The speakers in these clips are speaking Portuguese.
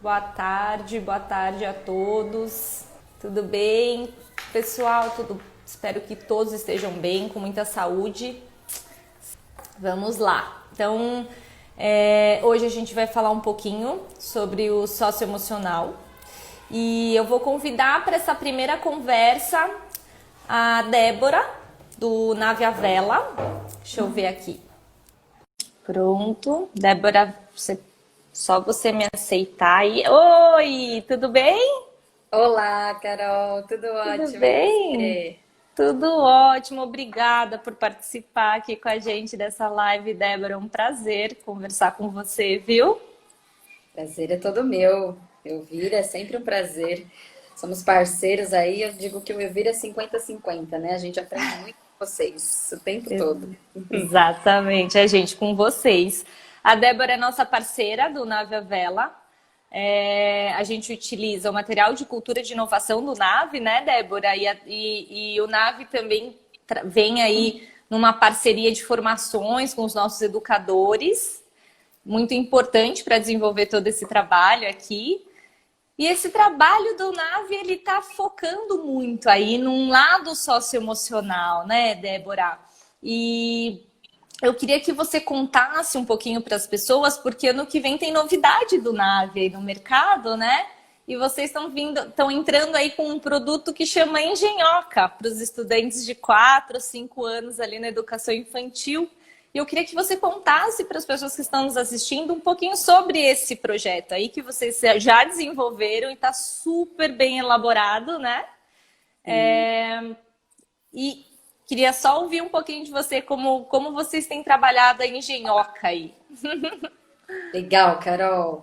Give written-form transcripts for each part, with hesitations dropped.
Boa tarde a todos. Tudo bem, pessoal? Espero que todos estejam bem, com muita saúde. Vamos lá. Então, hoje a gente vai falar um pouquinho sobre o socioemocional e eu vou convidar para essa primeira conversa a Débora, do Nave à Vela. Deixa eu ver aqui. Pronto. Débora, só você me aceitar aí. Oi, tudo bem? Olá, Carol, tudo Tudo ótimo e bem? você? Tudo ótimo. Obrigada por participar aqui com a gente dessa live, Débora. É um prazer conversar com você, viu? Prazer é todo meu. Elvira, é sempre um prazer. Somos parceiros aí, eu digo que o Elvira é 50-50, né? A gente aprende muito com vocês o tempo todo. Exatamente, a gente com vocês. A Débora é nossa parceira do Nave à Vela. A gente utiliza o material de cultura de inovação do Nave, né, Débora? E o Nave também vem aí numa parceria de formações com os nossos educadores, muito importante para desenvolver todo esse trabalho aqui. E esse trabalho do Nave, ele está focando muito aí num lado socioemocional, né, Débora? E eu queria que você contasse um pouquinho para as pessoas, porque ano que vem tem novidade do Nave aí no mercado, né? E vocês estão entrando aí com um produto que chama Engenhoca para os estudantes de 4, 5 anos ali na educação infantil. E eu queria que você contasse para as pessoas que estão nos assistindo um pouquinho sobre esse projeto aí que vocês já desenvolveram e está super bem elaborado, né? Sim. E queria só ouvir um pouquinho de você, como vocês têm trabalhado a engenhoca aí. Legal, Carol.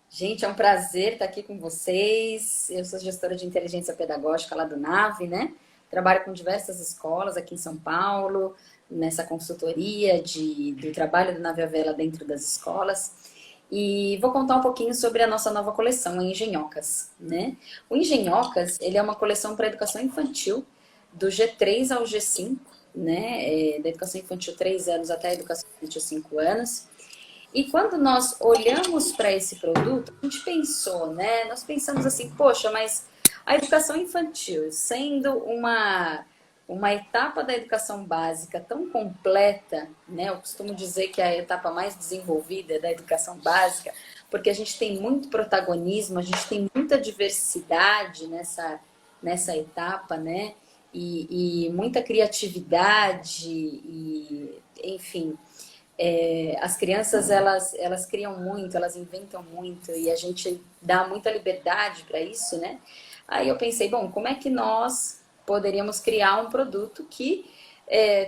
Gente, é um prazer estar aqui com vocês. Eu sou gestora de inteligência pedagógica lá do Nave, né? Trabalho com diversas escolas aqui em São Paulo, nessa consultoria do trabalho do Nave à Vela dentro das escolas. E vou contar um pouquinho sobre a nossa nova coleção, a Engenhocas, né? O Engenhocas, ele é uma coleção para educação infantil, do G3 ao G5, né? Da educação infantil 3 anos até a educação infantil 5 anos. E quando nós olhamos para esse produto, a gente pensou, né? Nós pensamos assim, poxa, mas a educação infantil, sendo uma etapa da educação básica tão completa, né? Eu costumo dizer que é a etapa mais desenvolvida da educação básica, porque a gente tem muito protagonismo, a gente tem muita diversidade nessa etapa, né? E muita criatividade, e, enfim, as crianças elas criam muito, elas inventam muito e a gente dá muita liberdade para isso, né? Aí eu pensei, bom, como é que nós poderíamos criar um produto que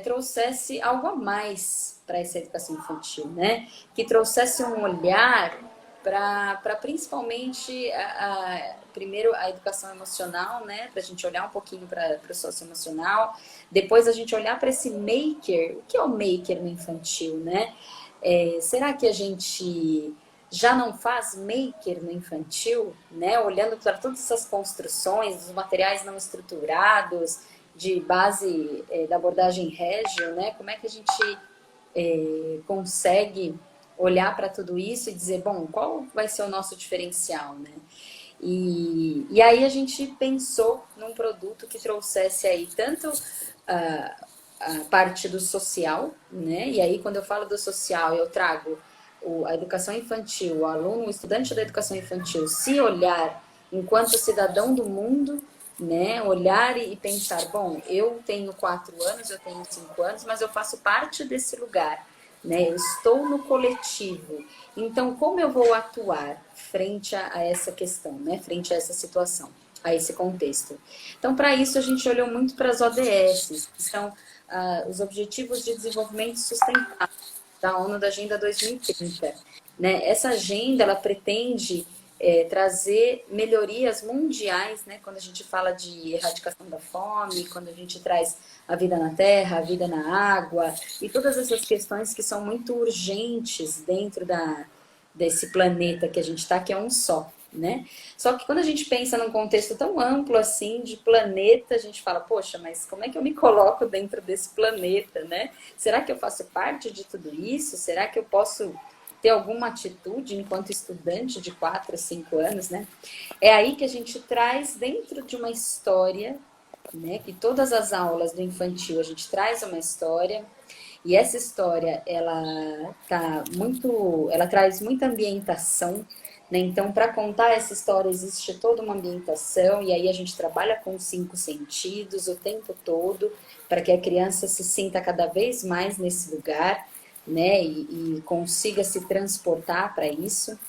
trouxesse algo a mais para essa educação infantil, né? Que trouxesse um olhar para principalmente primeiro a educação emocional, né? Para a gente olhar um pouquinho para o socioemocional, depois a gente olhar para esse maker. O que é o maker no infantil, né? Será que a gente já não faz maker no infantil, né? Olhando para todas essas construções, os materiais não estruturados, de base da abordagem Reggio, né? Como é que a gente consegue olhar para tudo isso e dizer, bom, qual vai ser o nosso diferencial, né? E aí a gente pensou num produto que trouxesse aí tanto a parte do social, né? E aí quando eu falo do social, eu trago a educação infantil, o aluno, o estudante da educação infantil, se olhar enquanto cidadão do mundo, né? Olhar e pensar, bom, eu tenho 4 anos, eu tenho 5 anos, mas eu faço parte desse lugar, né? Eu estou no coletivo. Então, como eu vou atuar frente a essa questão, né? Frente a essa situação, a esse contexto? Então, para isso, a gente olhou muito para as ODS, que são os Objetivos de Desenvolvimento Sustentável da ONU da Agenda 2030. Né? Essa agenda, ela pretende trazer melhorias mundiais, né? Quando a gente fala de erradicação da fome, quando a gente traz a vida na terra, a vida na água, e todas essas questões que são muito urgentes dentro desse planeta que a gente está, que é um só. Né? Só que quando a gente pensa num contexto tão amplo assim de planeta, a gente fala, poxa, mas como é que eu me coloco dentro desse planeta, né? Será que eu faço parte de tudo isso? Será que eu posso ter alguma atitude enquanto estudante de 4 a 5 anos, né? É aí que a gente traz dentro de uma história, né? Que todas as aulas do infantil a gente traz uma história, e essa história ela traz muita ambientação, né? Então, para contar essa história existe toda uma ambientação, e aí a gente trabalha com os 5 sentidos o tempo todo, para que a criança se sinta cada vez mais nesse lugar, né? E consiga se transportar para isso.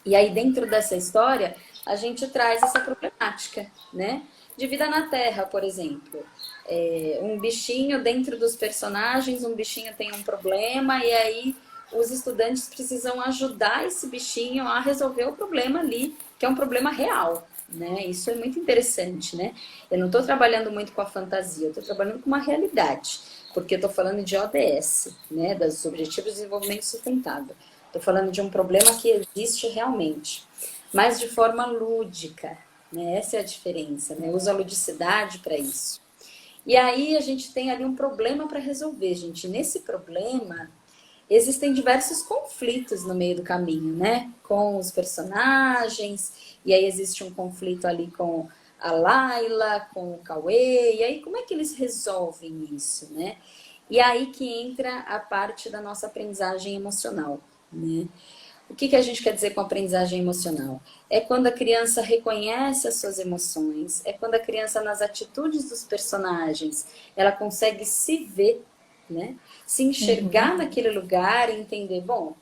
E aí, dentro dessa história, a gente traz essa problemática, né? De vida na Terra, por exemplo. Um bichinho dentro dos personagens, um bichinho tem um problema, e aí os estudantes precisam ajudar esse bichinho a resolver o problema ali, que é um problema real, né? Isso é muito interessante, né? Eu não estou trabalhando muito com a fantasia, eu estou trabalhando com uma realidade, porque eu estou falando de ODS, né? Dos Objetivos de Desenvolvimento Sustentável. Estou falando de um problema que existe realmente, mas de forma lúdica, né? Essa é a diferença, né? Usa a ludicidade para isso. E aí a gente tem ali um problema para resolver, gente. Nesse problema existem diversos conflitos no meio do caminho, né? Com os personagens, e aí existe um conflito ali com a Laila, com o Cauê, e aí como é que eles resolvem isso, né? E aí que entra a parte da nossa aprendizagem emocional, né? O que a gente quer dizer com aprendizagem emocional? É quando a criança reconhece as suas emoções, é quando a criança, nas atitudes dos personagens, ela consegue se ver, né? Se enxergar naquele lugar e entender, bom,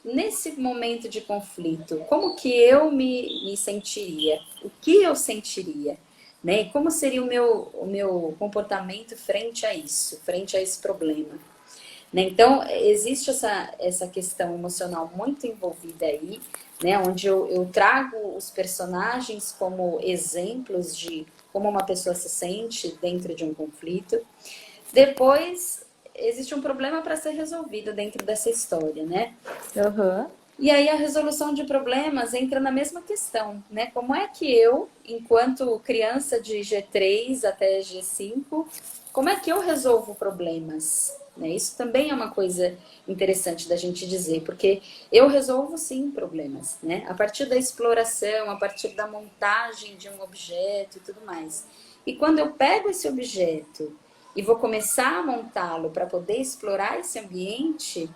nesse momento de conflito, como que eu me sentiria? O que eu sentiria? Né? E como seria o meu comportamento frente a isso, frente a esse problema? Né? Então, existe essa questão emocional muito envolvida aí, né? Onde eu trago os personagens como exemplos de como uma pessoa se sente dentro de um conflito. Depois, existe um problema para ser resolvido dentro dessa história, né? Uhum. E aí a resolução de problemas entra na mesma questão, né? Como é que eu, enquanto criança de G3 até G5, como é que eu resolvo problemas? Né? Isso também é uma coisa interessante da gente dizer, porque eu resolvo sim problemas, né? A partir da exploração, a partir da montagem de um objeto e tudo mais. E quando eu pego esse objeto e vou começar a montá-lo para poder explorar esse ambiente,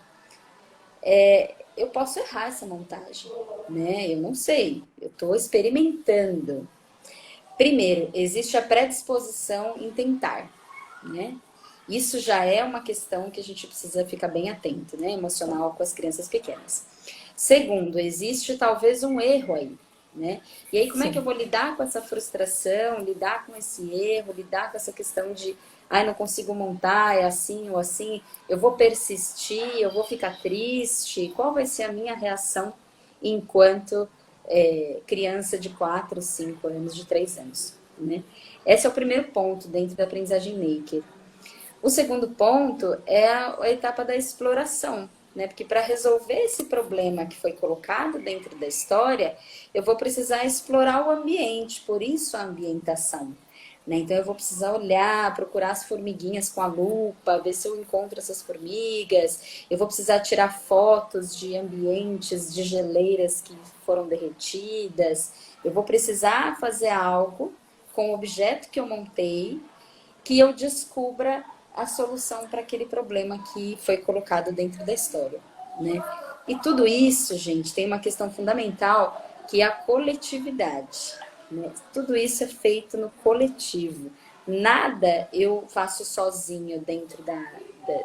eu posso errar essa montagem, né? Eu não sei, eu estou experimentando. Primeiro, existe a predisposição em tentar, né? Isso já é uma questão que a gente precisa ficar bem atento, né? Emocional com as crianças pequenas. Segundo, existe talvez um erro aí, né? E aí como é que eu vou lidar com essa frustração, lidar com esse erro, lidar com essa questão de ai, não consigo montar, é assim ou assim, eu vou persistir, eu vou ficar triste, qual vai ser a minha reação enquanto criança de 4, 5 anos, de 3 anos, né? Esse é o primeiro ponto dentro da aprendizagem maker. O segundo ponto é a etapa da exploração, né? Porque para resolver esse problema que foi colocado dentro da história, eu vou precisar explorar o ambiente, por isso a ambientação. Né? Então eu vou precisar olhar, procurar as formiguinhas com a lupa, ver se eu encontro essas formigas. Eu vou precisar tirar fotos de ambientes, de geleiras que foram derretidas. Eu vou precisar fazer algo com o objeto que eu montei, que eu descubra a solução para aquele problema que foi colocado dentro da história, né? E tudo isso, gente, tem uma questão fundamental, que é a coletividade, né? Tudo isso é feito no coletivo. Nada eu faço sozinho dentro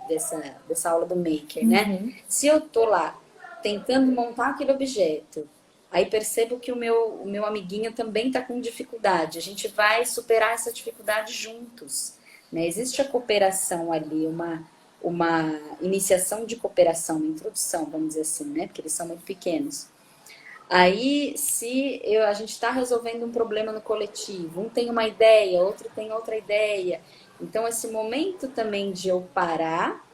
dessa aula do Maker, né? Se eu tô lá tentando montar aquele objeto, aí percebo que o meu amiguinho também está com dificuldade, a gente vai superar essa dificuldade juntos. Né? Existe a cooperação ali, uma iniciação de cooperação, uma introdução, vamos dizer assim, né? Porque eles são muito pequenos. Aí, a gente está resolvendo um problema no coletivo, um tem uma ideia, outro tem outra ideia. Então, esse momento também de eu parar,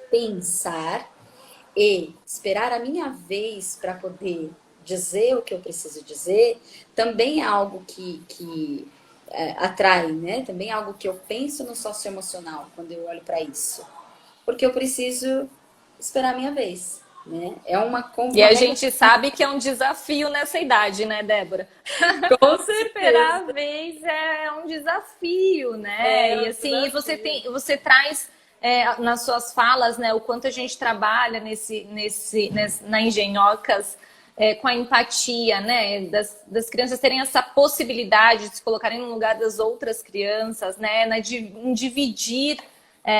pensar e esperar a minha vez para poder dizer o que eu preciso dizer, também é algo que atrai, né? Também é algo que eu penso no socioemocional quando eu olho para isso. Porque eu preciso esperar a minha vez. né? É uma E a gente sabe que é um desafio nessa idade, né, Débora? Com certeza. Superar a vez é um desafio, né? E assim, você traz nas suas falas, né, o quanto a gente trabalha na Engenhocas com a empatia, né? Das crianças terem essa possibilidade de se colocarem no lugar das outras crianças, né? Em dividir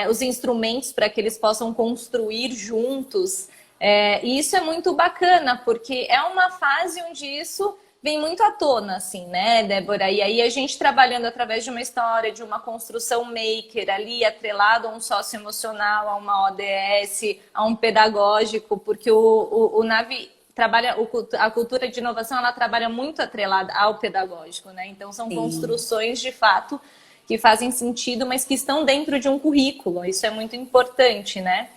os instrumentos para que eles possam construir juntos. E isso é muito bacana, porque é uma fase onde isso vem muito à tona, assim, né, Débora? E aí a gente trabalhando através de uma história, de uma construção maker ali, atrelado a um socioemocional, a uma ODS, a um pedagógico, porque o NAVE trabalha, a cultura de inovação, ela trabalha muito atrelada ao pedagógico, né? Então são construções, de fato, que fazem sentido, mas que estão dentro de um currículo. Isso é muito importante, né?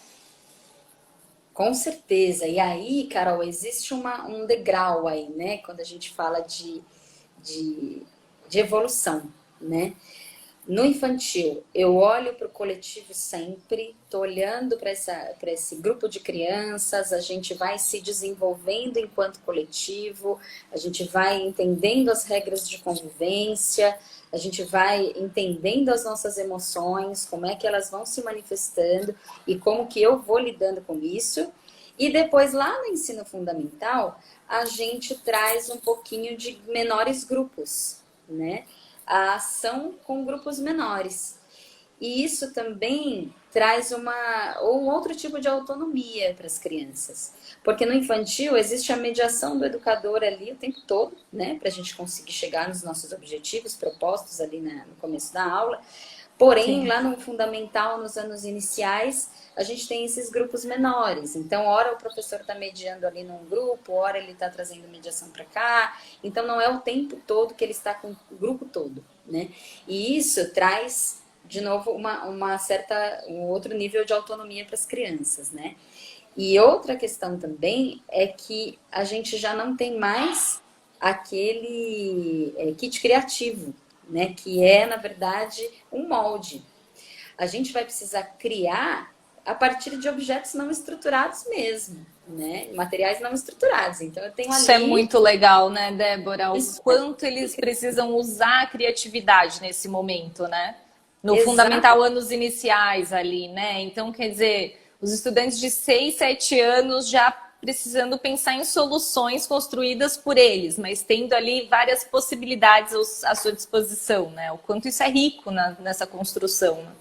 Com certeza. E aí, Carol, existe um degrau aí, né? Quando a gente fala de evolução, né? No infantil, eu olho para o coletivo sempre, estou olhando para esse grupo de crianças, a gente vai se desenvolvendo enquanto coletivo, a gente vai entendendo as regras de convivência, a gente vai entendendo as nossas emoções, como é que elas vão se manifestando e como que eu vou lidando com isso. E depois, lá no ensino fundamental, a gente traz um pouquinho de menores grupos, né? A ação com grupos menores. E isso também traz um outro tipo de autonomia para as crianças. Porque no infantil existe a mediação do educador ali o tempo todo, né? Para a gente conseguir chegar nos nossos objetivos propostos ali no começo da aula. Porém, lá no fundamental, nos anos iniciais, a gente tem esses grupos menores. Então, ora o professor está mediando ali num grupo, ora ele está trazendo mediação para cá. Então, não é o tempo todo que ele está com o grupo todo, né? E isso traz, de novo, um outro nível de autonomia para as crianças, né? E outra questão também é que a gente já não tem mais aquele kit criativo, né? Que é, na verdade, um molde. A gente vai precisar criar a partir de objetos não estruturados mesmo, né? Materiais não estruturados. Então, eu tenho ali... Isso é muito legal, né, Débora? O quanto eles precisam usar a criatividade nesse momento, né? No fundamental, anos iniciais ali, né? Então, quer dizer, os estudantes de 6, 7 anos já precisando pensar em soluções construídas por eles, mas tendo ali várias possibilidades à sua disposição, né? O quanto isso é rico nessa construção, né?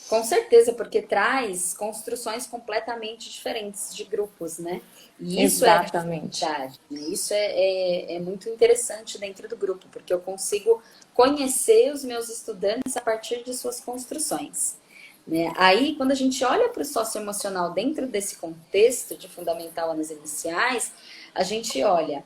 Com certeza, porque traz construções completamente diferentes de grupos, né? E isso exatamente. É verdade, né? Isso é muito interessante dentro do grupo, porque eu consigo conhecer os meus estudantes a partir de suas construções, né? Aí, quando a gente olha para o socioemocional dentro desse contexto de fundamental anos iniciais, a gente olha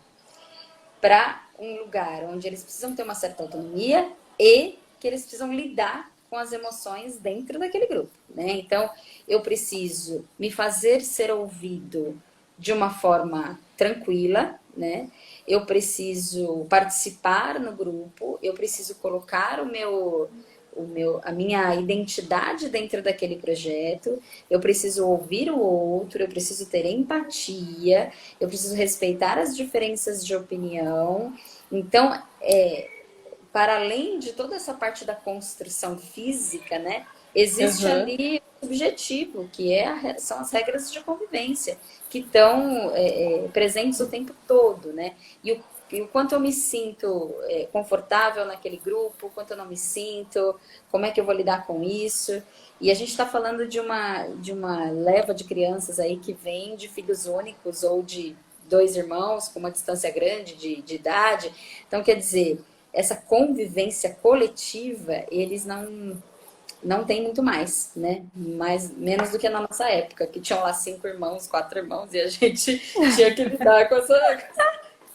para um lugar onde eles precisam ter uma certa autonomia e que eles precisam lidar com as emoções dentro daquele grupo, né? Então, eu preciso me fazer ser ouvido de uma forma tranquila, né? Eu preciso participar no grupo, eu preciso colocar a minha identidade dentro daquele projeto, eu preciso ouvir o outro, eu preciso ter empatia, eu preciso respeitar as diferenças de opinião. Então, para além de toda essa parte da construção física, né, existe ali o objetivo, que são as regras de convivência, que estão presentes o tempo todo, né? E o quanto eu me sinto confortável naquele grupo, o quanto eu não me sinto, como é que eu vou lidar com isso. E a gente está falando de uma leva de crianças aí que vem de filhos únicos ou de 2 irmãos com uma distância grande de idade. Então, quer dizer, essa convivência coletiva, eles não têm muito mais, né? Menos do que na nossa época, que tinham lá 5 irmãos, 4 irmãos, e a gente tinha que lidar com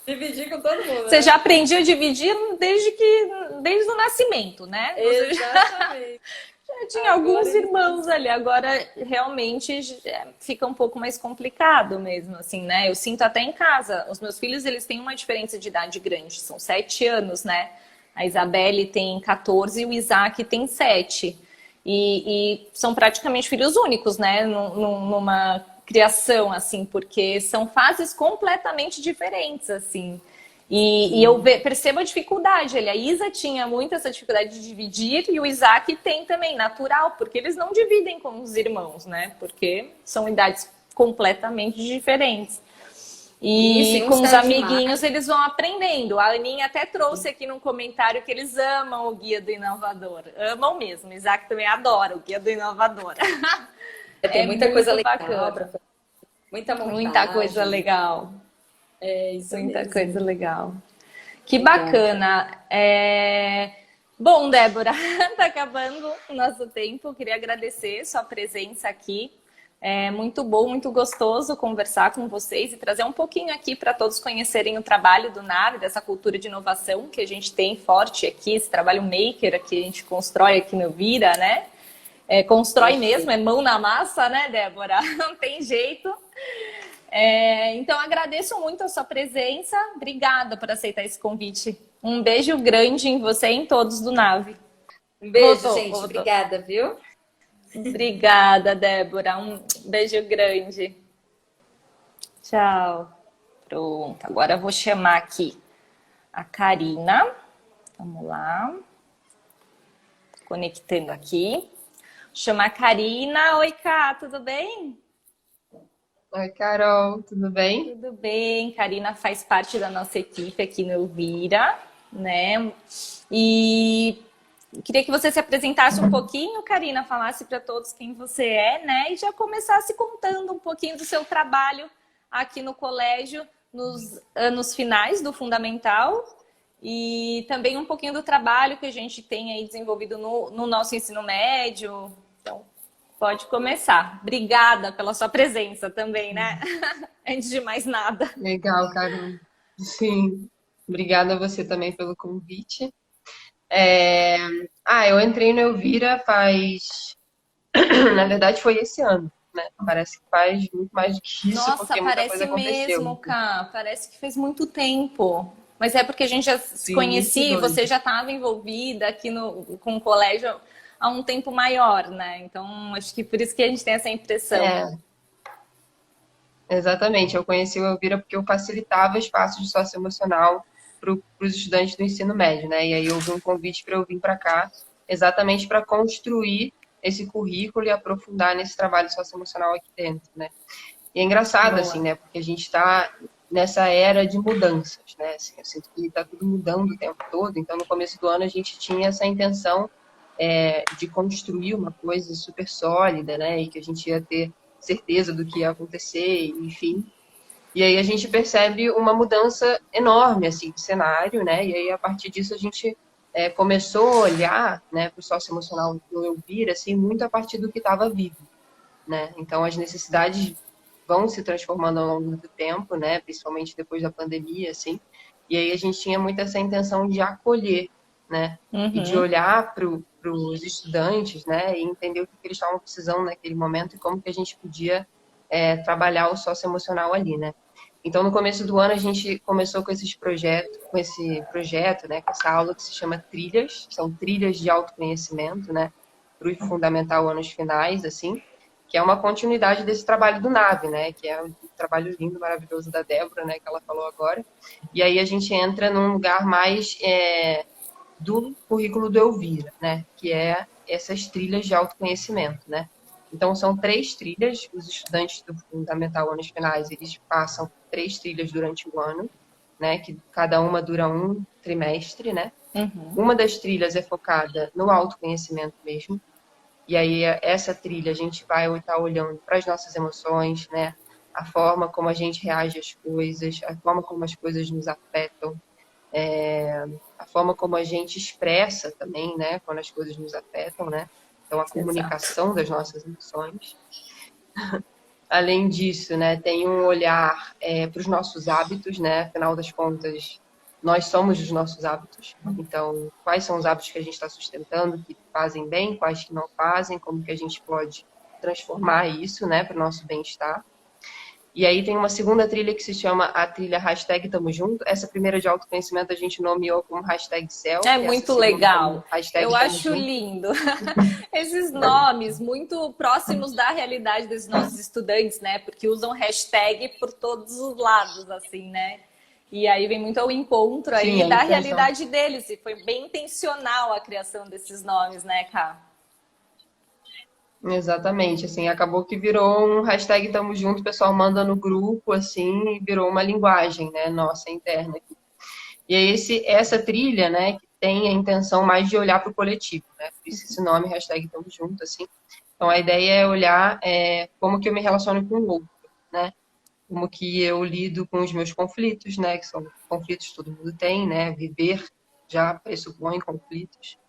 dividir com todo mundo. Você já aprendia a dividir desde o nascimento, né? Exatamente. Já tinha alguns irmãos ali, agora realmente fica um pouco mais complicado mesmo, assim, né? Eu sinto até em casa, os meus filhos, eles têm uma diferença de idade grande, são 7 anos, né? A Isabelle tem 14 e o Isaac tem 7. E são praticamente filhos únicos, né? Numa criação, assim, porque são fases completamente diferentes, assim. E eu percebo a dificuldade. A Isa tinha muito essa dificuldade de dividir e o Isaac tem também, natural, porque eles não dividem com os irmãos, né? Porque são idades completamente diferentes. Isso, E e um com os cede mais. amiguinhos eles vão aprendendo. A Aninha até trouxe aqui num comentário que eles amam o Guia do Inovador. Amam mesmo. Isaac também adora o Guia do Inovador. Tem É muita coisa muito legal, bacana. muita Muita coisa montagem. legal. É isso Muita mesmo. coisa legal. Que Legal. bacana. Bom, Débora, está acabando o nosso tempo. Queria agradecer sua presença aqui. É muito bom, muito gostoso conversar com vocês e trazer um pouquinho aqui para todos conhecerem o trabalho do NAVE, dessa cultura de inovação que a gente tem forte aqui, esse trabalho maker que a gente constrói aqui no Vira, né? Constrói mesmo, é mão na massa, né, Débora? Não tem jeito. Então, agradeço muito a sua presença. Obrigada por aceitar esse convite. Um beijo grande em você e em todos do NAVE. Um beijo, Voltou, gente. voltou. Obrigada, viu? Obrigada, Débora. Um beijo grande. Tchau. Pronto, agora eu vou chamar aqui a Karina. Vamos lá. Conectando aqui. Vou chamar a Karina. Oi, Ká, tudo bem? Oi, Carol, tudo bem? Tudo bem. Karina faz parte da nossa equipe aqui no Elvira, né? E queria que você se apresentasse um pouquinho, Karina, falasse para todos quem você é, né? E já começasse contando um pouquinho do seu trabalho aqui no colégio, nos anos finais do Fundamental, e também um pouquinho do trabalho que a gente tem aí desenvolvido no nosso ensino médio. Então, pode começar. Obrigada pela sua presença também, né? Antes de mais nada. Legal, Carol. Sim, obrigada a você também pelo convite. Eu entrei no Elvira faz. Na verdade, foi esse ano, né? Parece que faz muito mais do que isso, Nossa, porque muita coisa parece aconteceu. mesmo, Ká. Parece que faz muito tempo. Mas é porque a gente já se Sim, muito conhecia e doido. você já estava envolvida aqui com o colégio há um tempo maior, né? Então, acho que por isso que a gente tem essa impressão. Exatamente. Eu conheci o Elvira porque eu facilitava espaços de socioemocional para os estudantes do ensino médio, né? E aí houve um convite para eu vir para cá, exatamente para construir esse currículo e aprofundar nesse trabalho socioemocional aqui dentro, né? E é engraçado, Boa. assim, né? Porque a gente está nessa era de mudanças, né? Assim, eu sinto que está tudo mudando o tempo todo. Então, no começo do ano, a gente tinha essa intenção de construir uma coisa super sólida, né? E que a gente ia ter certeza do que ia acontecer, enfim. E aí a gente percebe uma mudança enorme, assim, de cenário, né? E aí, a partir disso, a gente começou a olhar, né, para o socioemocional do Elvira, assim, muito a partir do que estava vivo, né? Então, as necessidades vão se transformando ao longo do tempo, né? Principalmente depois da pandemia, assim. E aí a gente tinha muito essa intenção de acolher, né? E de olhar para os estudantes, né? E entender o que eles estavam precisando naquele momento e como que a gente podia trabalhar o socioemocional ali, né? Então, no começo do ano, a gente começou com esse projeto, né? Com essa aula que se chama Trilhas. São trilhas de autoconhecimento, né? Para o fundamental anos finais, assim, que é uma continuidade desse trabalho do NAVE, né? Que é um trabalho lindo, maravilhoso da Débora, né? Que ela falou agora. E aí a gente entra num lugar mais do currículo do Elvira, né? Que é essas trilhas de autoconhecimento, né? Então, são 3 trilhas. Os estudantes do Fundamental Anos Finais, eles passam 3 trilhas durante o ano, né? Que cada uma dura um trimestre, né? Uma das trilhas é focada no autoconhecimento mesmo. E aí, essa trilha, a gente vai estar olhando para as nossas emoções, né? A forma como a gente reage às coisas, a forma como as coisas nos afetam, a forma como a gente expressa também, né? Quando as coisas nos afetam, né? Então, a comunicação das nossas emoções. Além disso, né? Tem um olhar para os nossos hábitos, né? Afinal das contas, nós somos os nossos hábitos. Então, quais são os hábitos que a gente está sustentando, que fazem bem, quais que não fazem, como que a gente pode transformar isso, né, para o nosso bem-estar. E aí tem uma segunda trilha que se chama a trilha hashtag Tamo Junto. Essa primeira de autoconhecimento a gente nomeou como hashtag selfie. É Essa muito segunda legal. como hashtag Eu Tamo acho Junto. lindo. Esses nomes muito próximos da realidade dos nossos estudantes, né? Porque usam hashtag por todos os lados, assim, né? E aí vem muito ao encontro Sim, aí a da intenção. realidade deles. E foi bem intencional a criação desses nomes, né, Ká? Exatamente, assim, acabou que virou um hashtag Tamo Junto, o pessoal manda no grupo, assim, e virou uma linguagem, né, nossa, interna aqui. E aí essa trilha, né, que tem a intenção mais de olhar para o coletivo, né, por isso esse nome, hashtag Tamo Junto, assim. Então a ideia é olhar como que eu me relaciono com o outro, né, como que eu lido com os meus conflitos, né, que são conflitos que todo mundo tem, né, viver já pressupõe conflitos.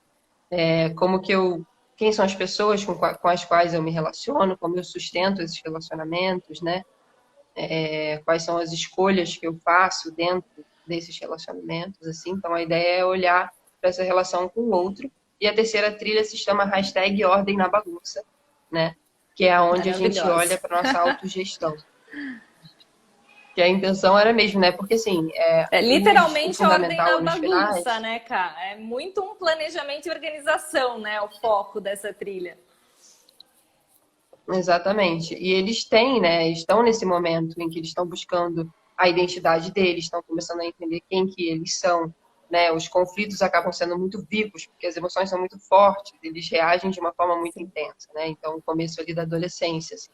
Como que quem são as pessoas com as quais eu me relaciono, como eu sustento esses relacionamentos, né? Quais são as escolhas que eu faço dentro desses relacionamentos, assim. Então, a ideia é olhar para essa relação com o outro. E a terceira trilha se chama hashtag Ordem na Bagunça, né? Que é onde a gente olha Maravilhosa. para nossa autogestão. Que a intenção era mesmo, né? Porque, assim, É o literalmente a ordem fundamental na nos bagunça, finais. né, Ká? É muito um planejamento e organização, né? O foco dessa trilha. Exatamente. E eles têm, né, estão nesse momento em que eles estão buscando a identidade deles, estão começando a entender quem que eles são, né? Os conflitos acabam sendo muito vivos, porque as emoções são muito fortes, eles reagem de uma forma muito Sim. intensa, né? Então, o começo ali da adolescência, assim.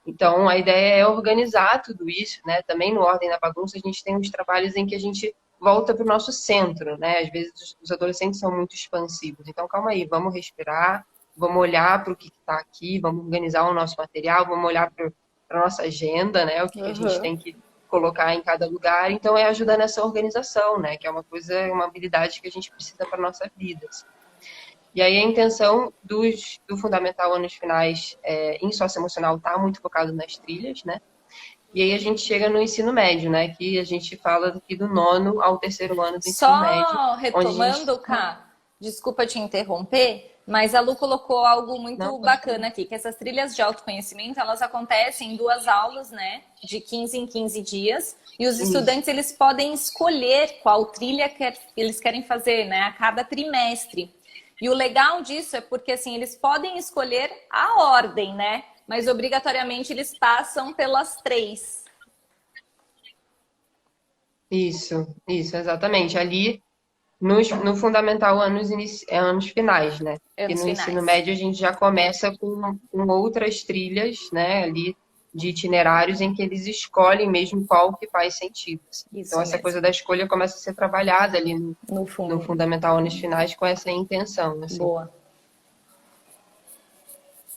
Então, a ideia é organizar tudo isso, né? Também no Ordem na Bagunça, a gente tem uns trabalhos em que a gente volta para o nosso centro, né? Às vezes os adolescentes são muito expansivos. Então, calma aí, vamos respirar, vamos olhar para o que está aqui, vamos organizar o nosso material, vamos olhar para a nossa agenda, né? O que a gente Uhum. tem que colocar em cada lugar. Então, é ajuda nessa organização, né? Que é uma coisa, uma habilidade que a gente precisa para nossa vida, assim. E aí a intenção do Fundamental Anos Finais em socioemocional está muito focado nas trilhas, né? E aí a gente chega no ensino médio, né? Que a gente fala aqui do nono ao terceiro ano do ensino médio, Só onde a gente... retomando, Ká, desculpa te interromper, mas a Lu colocou algo Não, muito pode falar. bacana aqui, que essas trilhas de autoconhecimento, elas acontecem em 2 aulas, né, de 15 em 15 dias, e os Isso. estudantes, eles podem escolher qual trilha eles querem fazer, né, a cada trimestre. E o legal disso é porque, assim, eles podem escolher a ordem, né, mas obrigatoriamente eles passam pelas 3. Isso, exatamente. Ali no fundamental anos finais, né? E Anos no ensino finais. médio a gente já começa com outras trilhas, né? Ali de itinerários em que eles escolhem mesmo qual que faz sentido, assim. Então Isso essa mesmo, coisa da escolha começa a ser trabalhada ali no no fundo. fundamental anos finais com essa intenção, assim. Boa.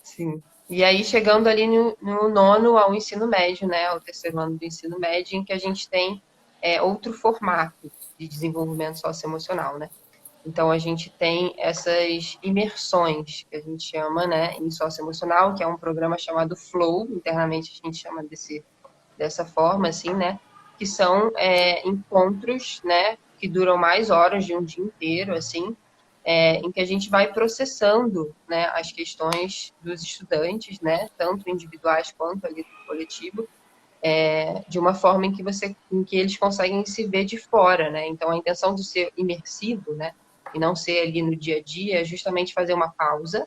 Sim. E aí chegando ali no nono ao ensino médio, né? Ao terceiro ano do ensino médio, em que a gente tem outro formato de desenvolvimento socioemocional, né? Então, a gente tem essas imersões, que a gente chama, né, em socioemocional, que é um programa chamado Flow, internamente a gente chama dessa forma, assim, né, que são encontros, né, que duram mais horas de um dia inteiro, assim, em que a gente vai processando, né, as questões dos estudantes, né, tanto individuais quanto ali do coletivo, de uma forma em que eles conseguem se ver de fora, né? Então a intenção de ser imersivo, né, e não ser ali no dia a dia, é justamente fazer uma pausa,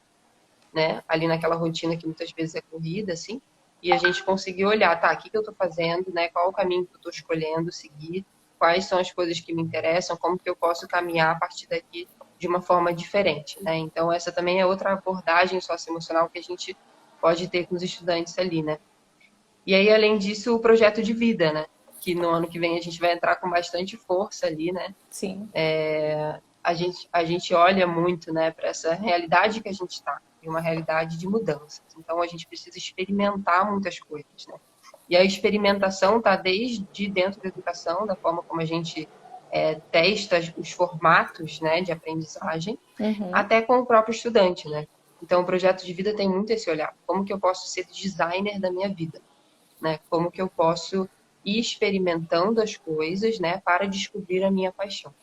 né, ali naquela rotina que muitas vezes é corrida, assim, e a gente conseguir olhar, tá, o que eu estou fazendo, né, qual o caminho que eu estou escolhendo seguir, quais são as coisas que me interessam, como que eu posso caminhar a partir daqui de uma forma diferente, né? Então essa também é outra abordagem socioemocional que a gente pode ter com os estudantes ali, né? E aí, além disso, o projeto de vida, né? Que no ano que vem a gente vai entrar com bastante força ali, né? Sim. A gente olha muito, né, para essa realidade que a gente está, e uma realidade de mudanças. Então, a gente precisa experimentar muitas coisas, né? E a experimentação está desde dentro da educação, da forma como a gente testa os formatos, né, de aprendizagem, Uhum. até com o próprio estudante, né? Então, o projeto de vida tem muito esse olhar. Como que eu posso ser designer da minha vida? Né? Como que eu posso ir experimentando as coisas, né, para descobrir a minha paixão.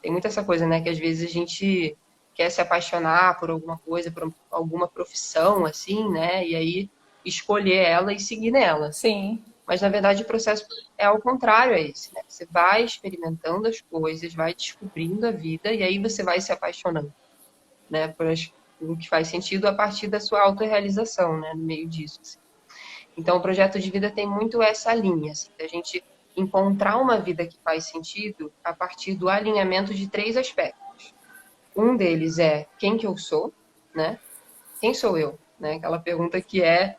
Tem muita essa coisa, né, que às vezes a gente quer se apaixonar por alguma coisa, por alguma profissão, assim, né, e aí escolher ela e seguir nela. Sim. Mas, na verdade, o processo é ao contrário a esse, né? Você vai experimentando as coisas, vai descobrindo a vida e aí você vai se apaixonando, né? O que faz sentido a partir da sua autorrealização, né? No meio disso, assim. Então, o projeto de vida tem muito essa linha, assim, da gente encontrar uma vida que faz sentido a partir do alinhamento de 3 aspectos. Um deles é quem que eu sou, né? Quem sou eu? Né? Aquela pergunta que é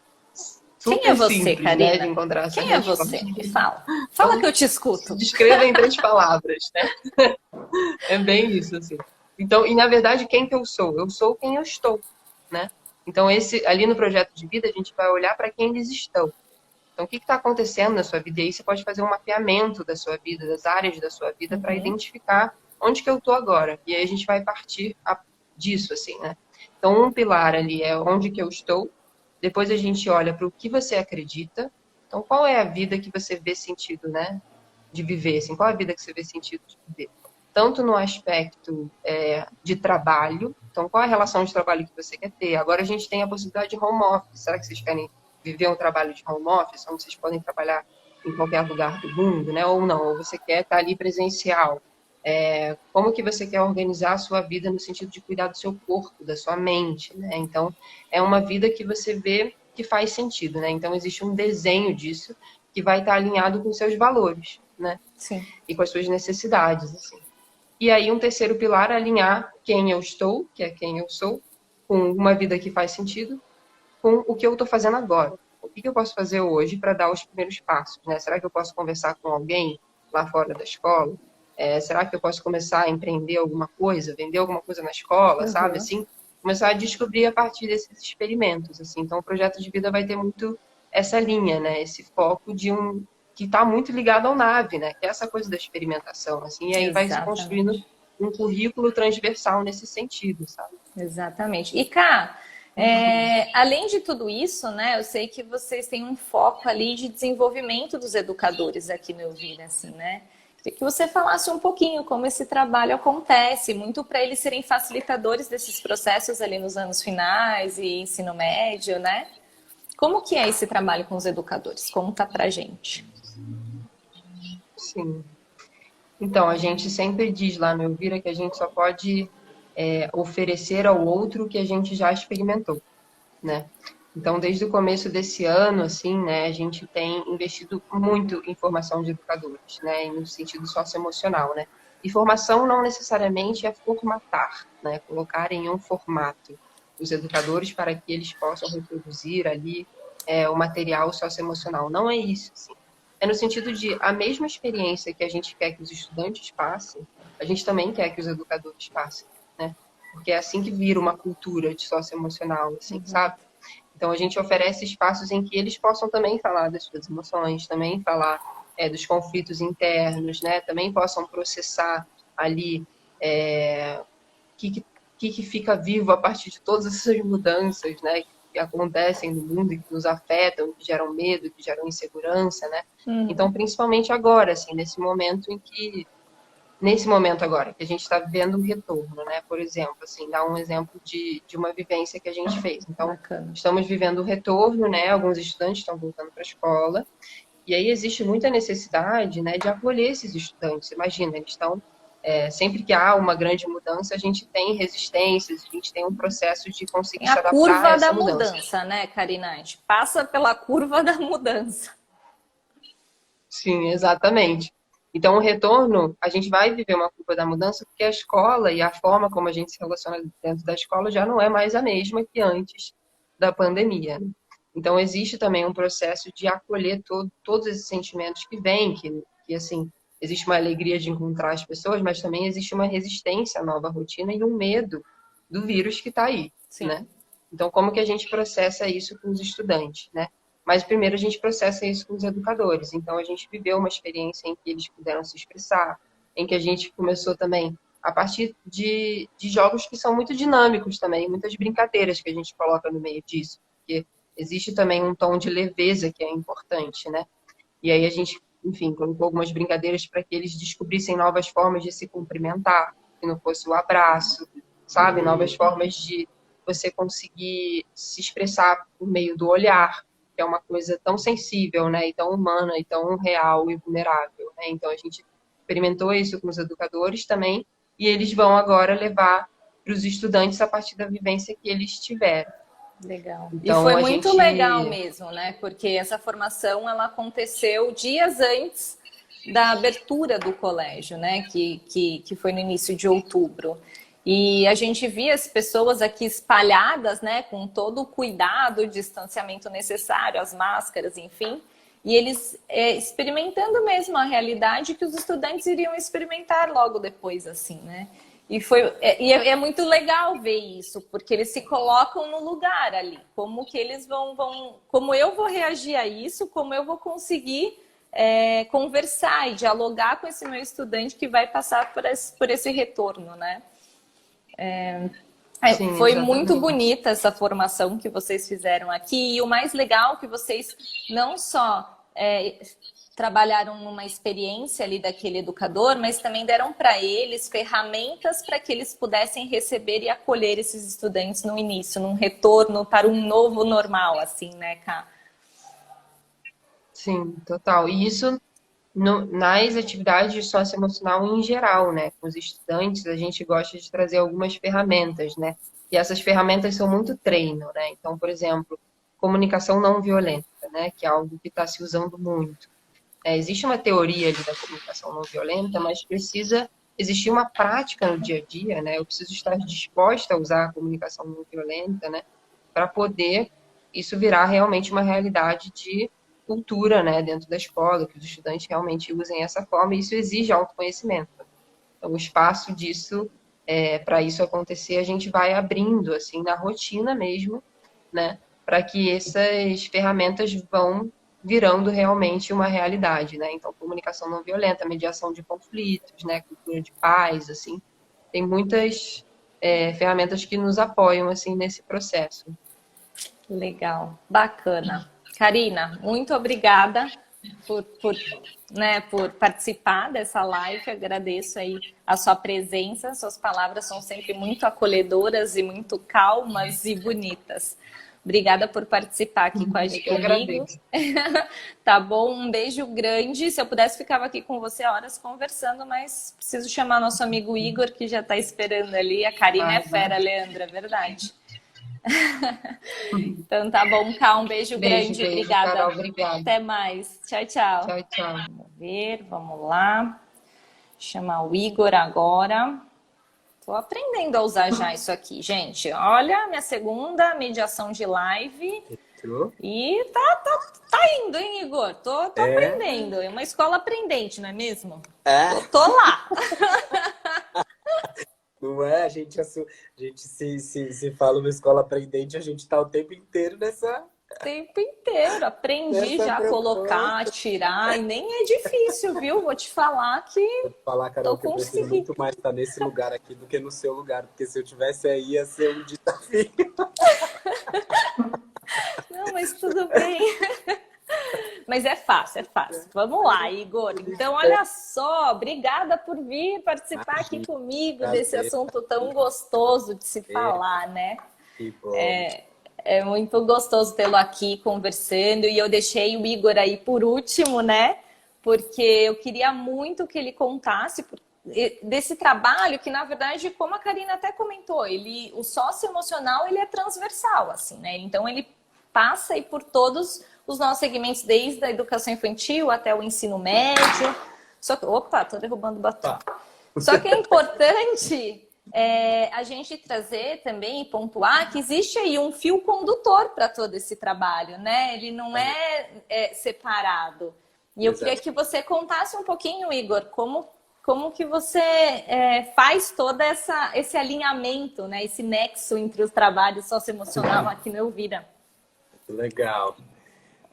Quem é super você, simples, né, de Karina? encontrar essa Quem é resposta. você? Me fala. Fala Então, que eu te se escuto. descreva em 3 palavras, né? É bem isso, assim. Então, e na verdade, quem que eu sou? Eu sou quem eu estou, né? Então, ali no projeto de vida, a gente vai olhar para quem eles estão. Então, o que está acontecendo na sua vida? E aí você pode fazer um mapeamento da sua vida, das áreas da sua vida, para Uhum. identificar onde que eu estou agora. E aí a gente vai partir disso, assim, né? Então, um pilar ali é onde que eu estou. Depois a gente olha para o que você acredita. Então, qual é a vida que você vê sentido, né? De viver, assim, qual é a vida que você vê sentido de viver? Tanto no aspecto de trabalho, então qual é a relação de trabalho que você quer ter? Agora a gente tem a possibilidade de home office. Será que vocês querem viver um trabalho de home office, onde vocês podem trabalhar em qualquer lugar do mundo, né? Ou não, ou você quer estar ali presencial. Como que você quer organizar a sua vida no sentido de cuidar do seu corpo, da sua mente, né? Então, é uma vida que você vê que faz sentido, né? Então, existe um desenho disso que vai estar alinhado com seus valores, né? Sim. E com as suas necessidades, assim. E aí, um terceiro pilar é alinhar quem eu estou, que é quem eu sou, com uma vida que faz sentido, com o que eu estou fazendo agora. O que eu posso fazer hoje para dar os primeiros passos, né? Será que eu posso conversar com alguém lá fora da escola? Será que eu posso começar a empreender alguma coisa, vender alguma coisa na escola, sabe? Uhum. Assim, começar a descobrir a partir desses experimentos, assim. Então, o projeto de vida vai ter muito essa linha, né? Esse foco de que está muito ligado ao NAVE, né? Que é essa coisa da experimentação, assim. E aí vai se construindo Exatamente. um currículo transversal nesse sentido, sabe? Exatamente. E Cá, além de tudo isso, né, eu sei que vocês têm um foco ali de desenvolvimento dos educadores aqui no Elvira, assim, né? Queria que você falasse um pouquinho como esse trabalho acontece, muito para eles serem facilitadores desses processos ali nos anos finais e ensino médio, né? Como que é esse trabalho com os educadores? Conta pra gente. Sim. Então, a gente sempre diz lá no Elvira que a gente só pode oferecer ao outro o que a gente já experimentou, né? Então, desde o começo desse ano, assim, né, a gente tem investido muito em formação de educadores, né, no sentido socioemocional, né? E formação não necessariamente é formatar, né, colocar em um formato os educadores para que eles possam reproduzir ali o material socioemocional. Não é isso, assim. É no sentido de a mesma experiência que a gente quer que os estudantes passem, a gente também quer que os educadores passem, né? Porque é assim que vira uma cultura de socioemocional, assim, sabe? Então, a gente oferece espaços em que eles possam também falar das suas emoções, também falar dos conflitos internos, né? Também possam processar ali que fica vivo a partir de todas essas mudanças, né? Que acontecem no mundo e que nos afetam, que geram medo, que geram insegurança, né? Então, principalmente agora, assim, nesse momento agora, que a gente está vivendo um retorno, né? Por exemplo, assim, dar um exemplo de uma vivência que a gente fez. Então, Bacana. estamos vivendo o retorno, né? Alguns estudantes estão voltando para a escola, e aí existe muita necessidade, né, de acolher esses estudantes. Imagina, eles estão sempre que há uma grande mudança, a gente tem resistências, a gente tem um processo de conseguir Tem se a adaptar a curva da essa mudança. mudança, né, Karina? A gente passa pela curva da mudança. Sim, exatamente. Então, o retorno, a gente vai viver uma curva da mudança porque a escola e a forma como a gente se relaciona dentro da escola já não é mais a mesma que antes da pandemia, né? Então, existe também um processo de acolher todos esses sentimentos que vêm, que, assim, existe uma alegria de encontrar as pessoas, mas também existe uma resistência à nova rotina e um medo do vírus que está aí, Sim. né? Então, como que a gente processa isso com os estudantes, né? Mas primeiro a gente processa isso com os educadores. Então a gente viveu uma experiência em que eles puderam se expressar, em que a gente começou também a partir de jogos que são muito dinâmicos também, muitas brincadeiras que a gente coloca no meio disso, porque existe também um tom de leveza que é importante, né? E aí a gente, enfim, colocou algumas brincadeiras para que eles descobrissem novas formas de se cumprimentar, que não fosse o abraço, sabe? Novas formas de você conseguir se expressar por meio do olhar, que é uma coisa tão sensível, né, e tão humana, e tão real e vulnerável, né? Então a gente experimentou isso com os educadores também, e eles vão agora levar para os estudantes a partir da vivência que eles tiveram. Legal. E Então foi a muito gente legal mesmo, né? Porque essa formação ela aconteceu dias antes da abertura do colégio, né? Que foi no início de outubro. E a gente via as pessoas aqui espalhadas, né? Com todo o cuidado, o distanciamento necessário, as máscaras, enfim. E eles experimentando mesmo a realidade que os estudantes iriam experimentar logo depois, assim, né? E é muito legal ver isso, porque eles se colocam no lugar ali, como que eles como eu vou reagir a isso, como eu vou conseguir conversar e dialogar com esse meu estudante que vai passar por esse retorno, né? Sim, Foi muito exatamente. bonita essa formação que vocês fizeram aqui, e o mais legal é que vocês não só trabalharam numa experiência ali daquele educador, mas também deram para eles ferramentas para que eles pudessem receber e acolher esses estudantes no início, num retorno para um novo normal, assim, né, Ká? Sim, total. E isso nas atividades de socioemocional em geral, né? Com os estudantes, a gente gosta de trazer algumas ferramentas, né? E essas ferramentas são muito treino, né? Então, por exemplo, comunicação não violenta, né? Que é algo que está se usando muito. Existe uma teoria ali da comunicação não violenta, mas precisa existir uma prática no dia a dia, né? Eu preciso estar disposta a usar a comunicação não violenta, né? Para poder isso virar realmente uma realidade de cultura, né? Dentro da escola, que os estudantes realmente usem essa forma, e isso exige autoconhecimento. Então, o espaço disso, para isso acontecer, a gente vai abrindo, assim, na rotina mesmo, né? Para que essas ferramentas vão virando realmente uma realidade, né? Então, comunicação não violenta, mediação de conflitos, né? Cultura de paz, assim, tem muitas ferramentas que nos apoiam assim nesse processo. Legal, bacana. Karina, muito obrigada por participar dessa live. Agradeço aí a sua presença. Suas palavras são sempre muito acolhedoras e muito calmas e bonitas. Obrigada por participar aqui comigo. Tá bom? Um beijo grande. Se eu pudesse, ficava aqui com você horas conversando, mas preciso chamar nosso amigo Igor, que já está esperando ali. A Karina é fera, Leandra, é verdade. Então tá bom, Ká, um beijo grande. Obrigada. Carol, obrigada. Até mais. Tchau, tchau. Tchau, tchau. Vamos ver, vamos lá. Chamar o Igor agora. Tô aprendendo a usar já isso aqui, gente. Olha, minha segunda mediação de live. E tá indo, hein, Igor? Tô aprendendo. É uma escola aprendente, não é mesmo? Tô lá. Não é? A gente se fala uma escola aprendente, a gente tá o tempo inteiro nessa... Tempo inteiro. Aprendi já a colocar, tirar, e nem é difícil, viu? Vou te falar que Vou te falar, Carol, que eu prefiro muito mais estar nesse lugar aqui do que no seu lugar, porque se eu tivesse aí ia ser um desafio. Não, mas tudo bem. Mas é fácil. Vamos lá, Igor. Então, olha só, obrigada por vir participar aqui comigo desse assunto tão gostoso de se falar, né? Que bom. É muito gostoso tê-lo aqui conversando, e eu deixei o Igor aí por último, né? Porque eu queria muito que ele contasse desse trabalho que, na verdade, como a Karina até comentou, o socioemocional, ele é transversal, assim, né? Então, ele passa aí por todos os nossos segmentos, desde a educação infantil até o ensino médio. Opa, tô derrubando o batom. Só que é importante a gente trazer também e pontuar que existe aí um fio condutor para todo esse trabalho, né? Ele não é separado. E eu queria que você contasse um pouquinho, Igor, como que você faz todo esse alinhamento, né? Esse nexo entre os trabalhos socioemocional aqui no Elvira. Legal.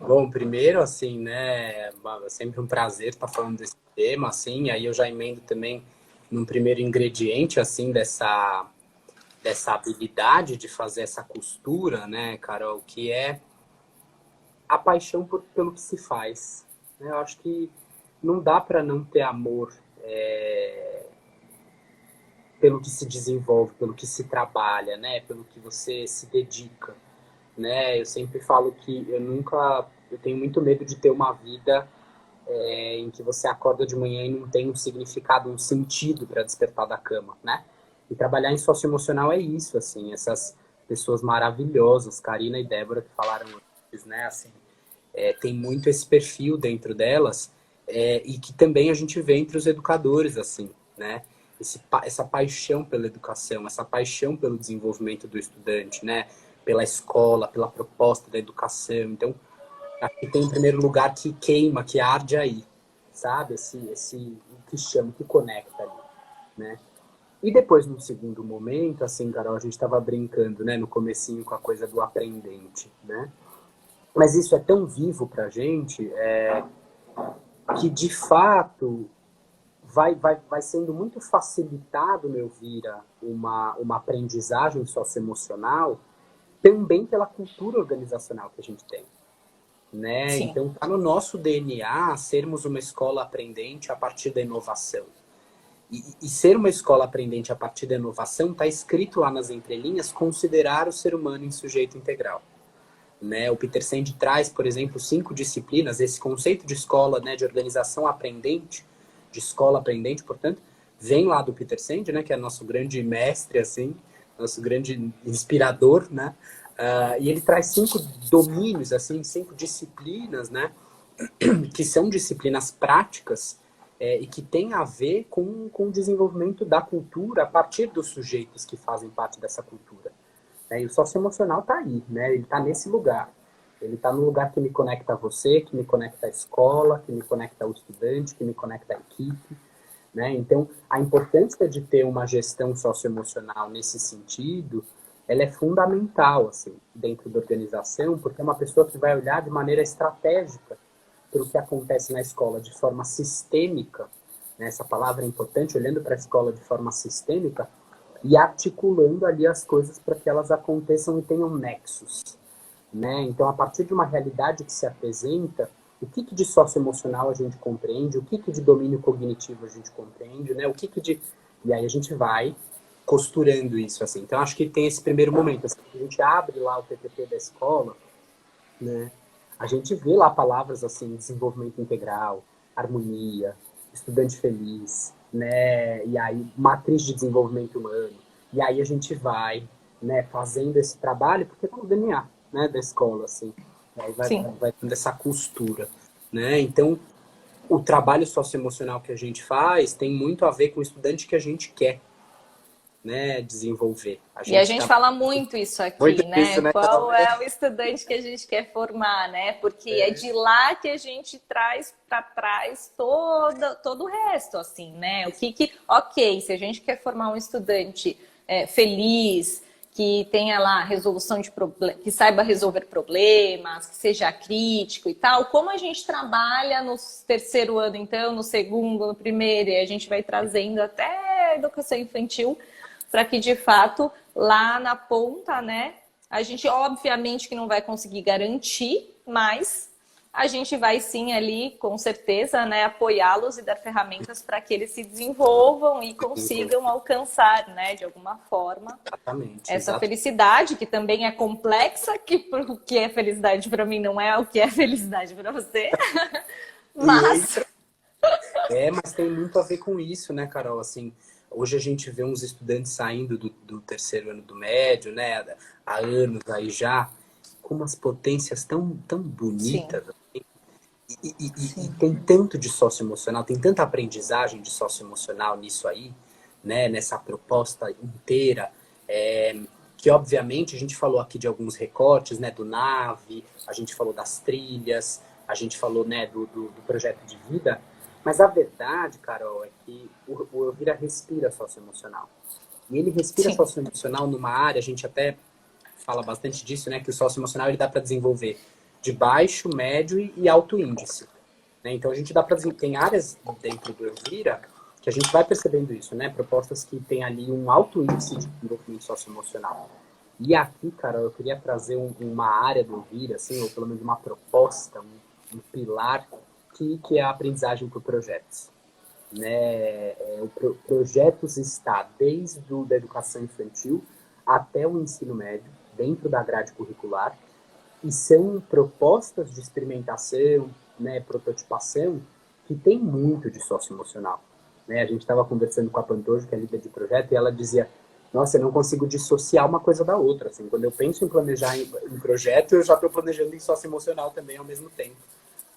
Bom, primeiro, assim, né, é sempre um prazer estar falando desse tema, assim, aí eu já emendo também num primeiro ingrediente, assim, dessa habilidade de fazer essa costura, né, Carol, que é a paixão pelo que se faz. Eu acho que não dá para não ter amor pelo que se desenvolve, pelo que se trabalha, né, pelo que você se dedica. né? Eu sempre falo que eu tenho muito medo de ter uma vida em que você acorda de manhã e não tem um significado, um sentido para despertar da cama, né? E trabalhar em socioemocional é isso, assim, essas pessoas maravilhosas, Karina e Débora, que falaram antes, né? Assim, tem muito esse perfil dentro delas, e que também a gente vê entre os educadores, assim, né? Essa paixão pela educação, essa paixão pelo desenvolvimento do estudante, né? Pela escola, pela proposta da educação. Então, aqui tem em primeiro lugar que queima, que arde aí, sabe? O que chama, o que conecta ali, né? E depois, num segundo momento, assim, Carol, a gente estava brincando, né, no comecinho com a coisa do aprendente, né? Mas isso é tão vivo pra gente, que de fato vai sendo muito facilitado, meu vira, uma aprendizagem socioemocional também pela cultura organizacional que a gente tem, né? Sim. Então, está no nosso DNA sermos uma escola aprendente a partir da inovação. E ser uma escola aprendente a partir da inovação está escrito lá nas entrelinhas, considerar o ser humano em sujeito integral. Né? O Peter Senge traz, por exemplo, 5 disciplinas, esse conceito de escola, né, de organização aprendente, de escola aprendente, portanto, vem lá do Peter Senge, né, que é nosso grande mestre, assim, nosso grande inspirador, né? E ele traz 5 domínios, assim, 5 disciplinas, né, que são disciplinas práticas e que têm a ver com o desenvolvimento da cultura a partir dos sujeitos que fazem parte dessa cultura. E o socioemocional está aí, né? Ele está nesse lugar. Ele está no lugar que me conecta a você, que me conecta à escola, que me conecta ao estudante, que me conecta à equipe, né? Então, a importância de ter uma gestão socioemocional nesse sentido, ela é fundamental, assim, dentro da organização, porque é uma pessoa que vai olhar de maneira estratégica para o que acontece na escola de forma sistêmica, né? Essa palavra é importante, olhando para a escola de forma sistêmica, e articulando ali as coisas para que elas aconteçam e tenham nexos, né? Então, a partir de uma realidade que se apresenta, o que de socioemocional a gente compreende, o que de domínio cognitivo a gente compreende, né? E aí a gente vai costurando isso, assim. Então, acho que tem esse primeiro momento, assim, a gente abre lá o PPT da escola, né? A gente vê lá palavras assim, desenvolvimento integral, harmonia, estudante feliz, né? E aí, matriz de desenvolvimento humano. E aí a gente vai, né, fazendo esse trabalho, porque tá no DNA, né, da escola, assim. Aí vai tendo essa costura, né? Então, o trabalho socioemocional que a gente faz tem muito a ver com o estudante que a gente quer, né, desenvolver. E a gente fala muito isso aqui, muito né? isso, né? Qual é o estudante que a gente quer formar, né? Porque é de lá que a gente traz para trás todo o resto, assim, né? Ok, se a gente quer formar um estudante feliz, que tenha lá resolução de problemas, que saiba resolver problemas, que seja crítico e tal, como a gente trabalha no terceiro ano, então, no segundo, no primeiro, e a gente vai trazendo até a educação infantil, para que, de fato, lá na ponta, né, a gente, obviamente, que não vai conseguir garantir, mas a gente vai sim ali, com certeza, né, apoiá-los e dar ferramentas para que eles se desenvolvam e consigam alcançar, né, de alguma forma, essa felicidade, que também é complexa, que o que é felicidade para mim não é o que é felicidade para você, mas... mas tem muito a ver com isso, né, Carol? Assim, hoje a gente vê uns estudantes saindo do terceiro ano do médio, né, há anos aí já, com umas potências tão bonitas. Assim, e tem tanto de socioemocional, tem tanta aprendizagem de socioemocional nisso aí, né, nessa proposta inteira, que obviamente a gente falou aqui de alguns recortes, né, do NAVE, a gente falou das trilhas, a gente falou, né, do projeto de vida, mas a verdade, Carol, é que o Elvira respira socioemocional. E ele respira socioemocional numa área, a gente até fala bastante disso, né? Que o socioemocional ele dá para desenvolver de baixo, médio e alto índice. Né? Então a gente dá para desenvolver. Tem áreas dentro do Elvira que a gente vai percebendo isso, né? Propostas que tem ali um alto índice de desenvolvimento socioemocional. E aqui, Carol, eu queria trazer uma área do Elvira, assim, ou pelo menos uma proposta, um pilar que é a aprendizagem por projetos. Né? O projetos está desde a educação infantil até o ensino médio, dentro da grade curricular, E são propostas de experimentação, né, prototipação, que tem muito de socioemocional. Né? A gente estava conversando com a Pantojo, que é líder de projeto, e ela dizia, nossa, eu não consigo dissociar uma coisa da outra. Assim, quando eu penso em planejar em projeto, eu já estou planejando em socioemocional também ao mesmo tempo.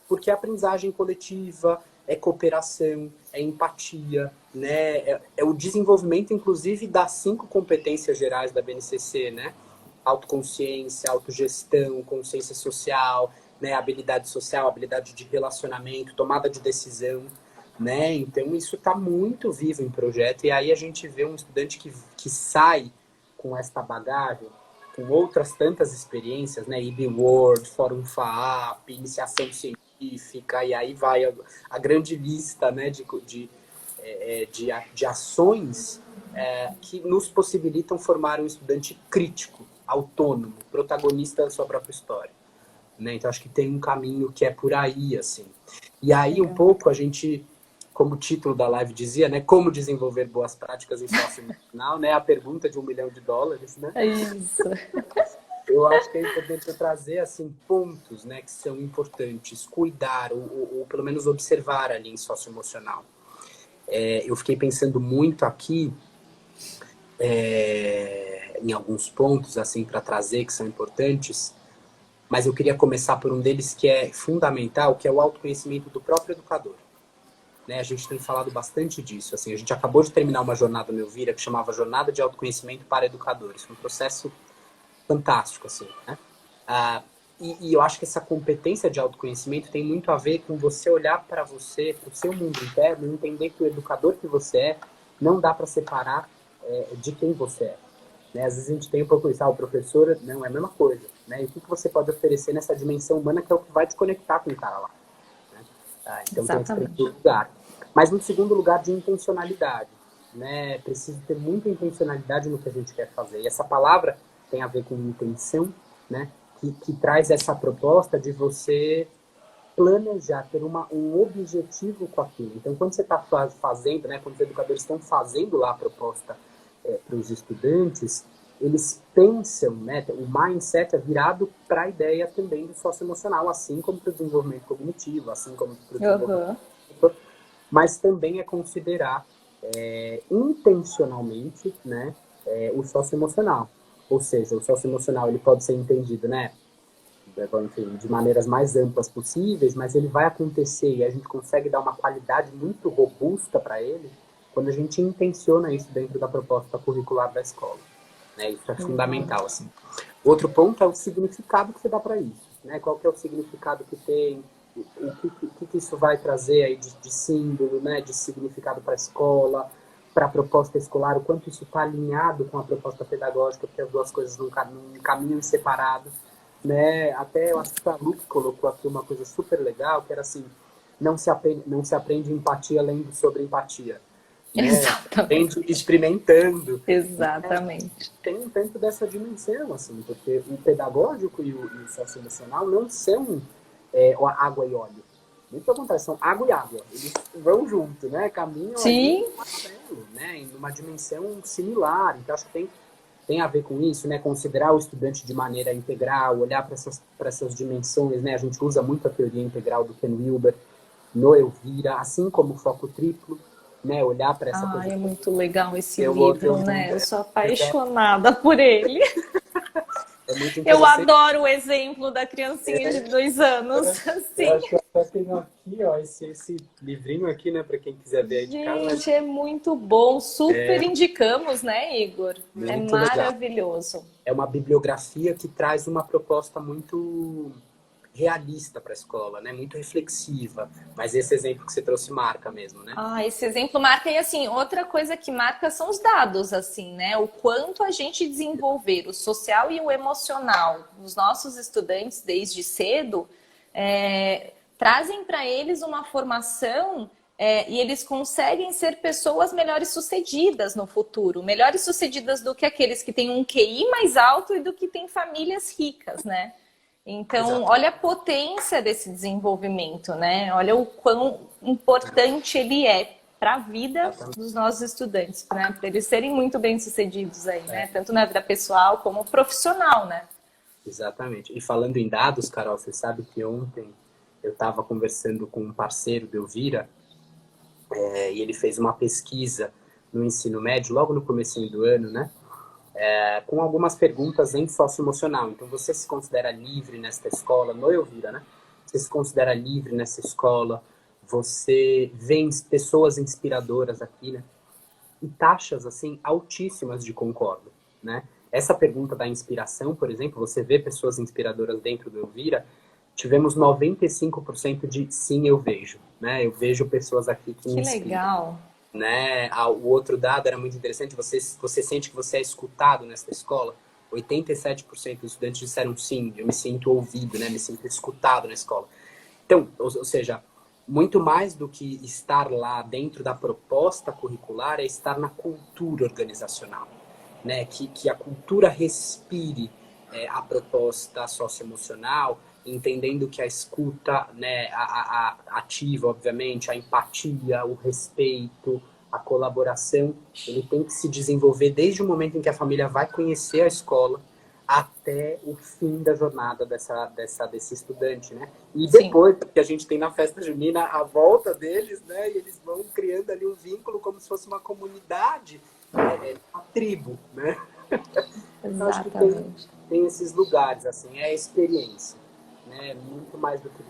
Porque é aprendizagem coletiva, é cooperação, é empatia, né? É o desenvolvimento, inclusive, das 5 competências gerais da BNCC, né? Autoconsciência, autogestão, consciência social, né? Habilidade social, habilidade de relacionamento, tomada de decisão, né? Então, isso está muito vivo em projeto. E aí a gente vê um estudante que sai com esta bagagem, com outras tantas experiências, né? IB World, Fórum FAAP, iniciação científica, e aí vai a grande lista, né, de ações que nos possibilitam formar um estudante crítico, autônomo, protagonista da sua própria história. Né? Então, acho que tem um caminho que é por aí, assim. E aí, um pouco, a gente, como o título da live dizia, né, como desenvolver boas práticas em socioemocional, né, a pergunta de $1 milhão, né? É isso. Eu acho que é importante trazer, assim, pontos, né, que são importantes, cuidar, ou pelo menos observar ali em socioemocional. Eu fiquei pensando muito aqui em alguns pontos, assim, para trazer, que são importantes, mas eu queria começar por um deles que é fundamental, que é o autoconhecimento do próprio educador. Né? A gente tem falado bastante disso. Assim, a gente acabou de terminar uma jornada no Elvira que chamava Jornada de Autoconhecimento para Educadores. Foi um processo fantástico, assim, né? E eu acho que essa competência de autoconhecimento tem muito a ver com você olhar para você, para o seu mundo interno, e entender que o educador que você é não dá para separar de quem você é. Né? Às vezes a gente tem um pouco isso, o professor não é a mesma coisa. Né? E o que você pode oferecer nessa dimensão humana que é o que vai te conectar com o cara lá. Né? Então tem esse primeiro lugar. Mas no segundo lugar, de intencionalidade. Né? Preciso ter muita intencionalidade no que a gente quer fazer. E essa palavra tem a ver com intenção, né? Que traz essa proposta de você planejar, ter um objetivo com aquilo. Então, quando você está fazendo, né, quando os educadores estão fazendo lá a proposta para os estudantes, eles pensam, né, o mindset é virado para a ideia também do socioemocional, assim como para o desenvolvimento cognitivo, assim como para o desenvolvimento, mas também é considerar intencionalmente, né, o socioemocional. Ou seja, o socioemocional ele pode ser entendido, né, enfim, de maneiras mais amplas possíveis, mas ele vai acontecer e a gente consegue dar uma qualidade muito robusta para ele quando a gente intenciona isso dentro da proposta curricular da escola. Né? Isso é fundamental, assim. Outro ponto é o significado que você dá para isso. Né? Qual que é o significado que tem, o que isso vai trazer aí de símbolo, né? De significado para a escola, para a proposta escolar, o quanto isso está alinhado com a proposta pedagógica, porque as duas coisas não caminham separados. Né? Até eu acho que a Luke colocou aqui uma coisa super legal, que era assim, não se aprende empatia lendo sobre empatia. Né? Exatamente. Aprende experimentando. Exatamente. Né? Tem um tanto dessa dimensão, assim, porque o pedagógico e o socioemocional não são água e óleo. Muito pelo contrário, são água e água. Eles vão junto, né? Caminham ali no paralelo, né? Em uma dimensão similar. Então, acho que tem a ver com isso, né? Considerar o estudante de maneira integral, olhar para essas dimensões, né? A gente usa muito a teoria integral do Ken Wilber no Elvira, assim como o foco triplo, né? Olhar para essa coisa. É muito legal esse livro, né? Eu sou apaixonada por ele. Eu adoro o exemplo da criancinha de 2 anos. Assim. Eu acho que eu até tenho aqui, ó, esse livrinho aqui, né, para quem quiser ver aí de casa. Gente, é muito bom. Super indicamos, né, Igor? Muito maravilhoso. Legal. É uma bibliografia que traz uma proposta muito realista para a escola, né? Muito reflexiva. Mas esse exemplo que você trouxe marca mesmo, né? Esse exemplo marca. E assim, outra coisa que marca são os dados, assim, né? O quanto a gente desenvolver o social e o emocional nos nossos estudantes desde cedo trazem para eles uma formação e eles conseguem ser pessoas melhores sucedidas no futuro. Melhores sucedidas do que aqueles que têm um QI mais alto e do que têm famílias ricas, né? Então, exatamente. Olha a potência desse desenvolvimento, né? Olha o quão importante ele é para a vida dos nossos estudantes, né? Para eles serem muito bem-sucedidos aí, né? Tanto na vida pessoal como profissional, né? Exatamente. E falando em dados, Carol, você sabe que ontem eu estava conversando com um parceiro do Elvira, e ele fez uma pesquisa no ensino médio, logo no comecinho do ano, né? Com algumas perguntas em socioemocional. Então, você se considera livre nesta escola, no Elvira, né? Você se considera livre nessa escola? Você vê pessoas inspiradoras aqui, né? E taxas, assim, altíssimas de concordo, né? Essa pergunta da inspiração, por exemplo, você vê pessoas inspiradoras dentro do Elvira, tivemos 95% de sim, eu vejo, né? Eu vejo pessoas aqui que me Que inspiram, legal. né? O outro dado era muito interessante, você sente que você é escutado nessa escola? 87% dos estudantes disseram sim, eu me sinto ouvido, né? Me sinto escutado na escola. Então, ou seja, muito mais do que estar lá dentro da proposta curricular é estar na cultura organizacional, né? Que a cultura respire a proposta socioemocional, entendendo que a escuta, né, ativa, obviamente, a empatia, o respeito, a colaboração, ele tem que se desenvolver desde o momento em que a família vai conhecer a escola até o fim da jornada desse estudante, né? E Sim. depois que a gente tem na festa junina a volta deles, né? E eles vão criando ali um vínculo como se fosse uma comunidade, uma tribo, né? Eu acho que Exatamente. tem esses lugares, assim, é a experiência, né? Muito mais do que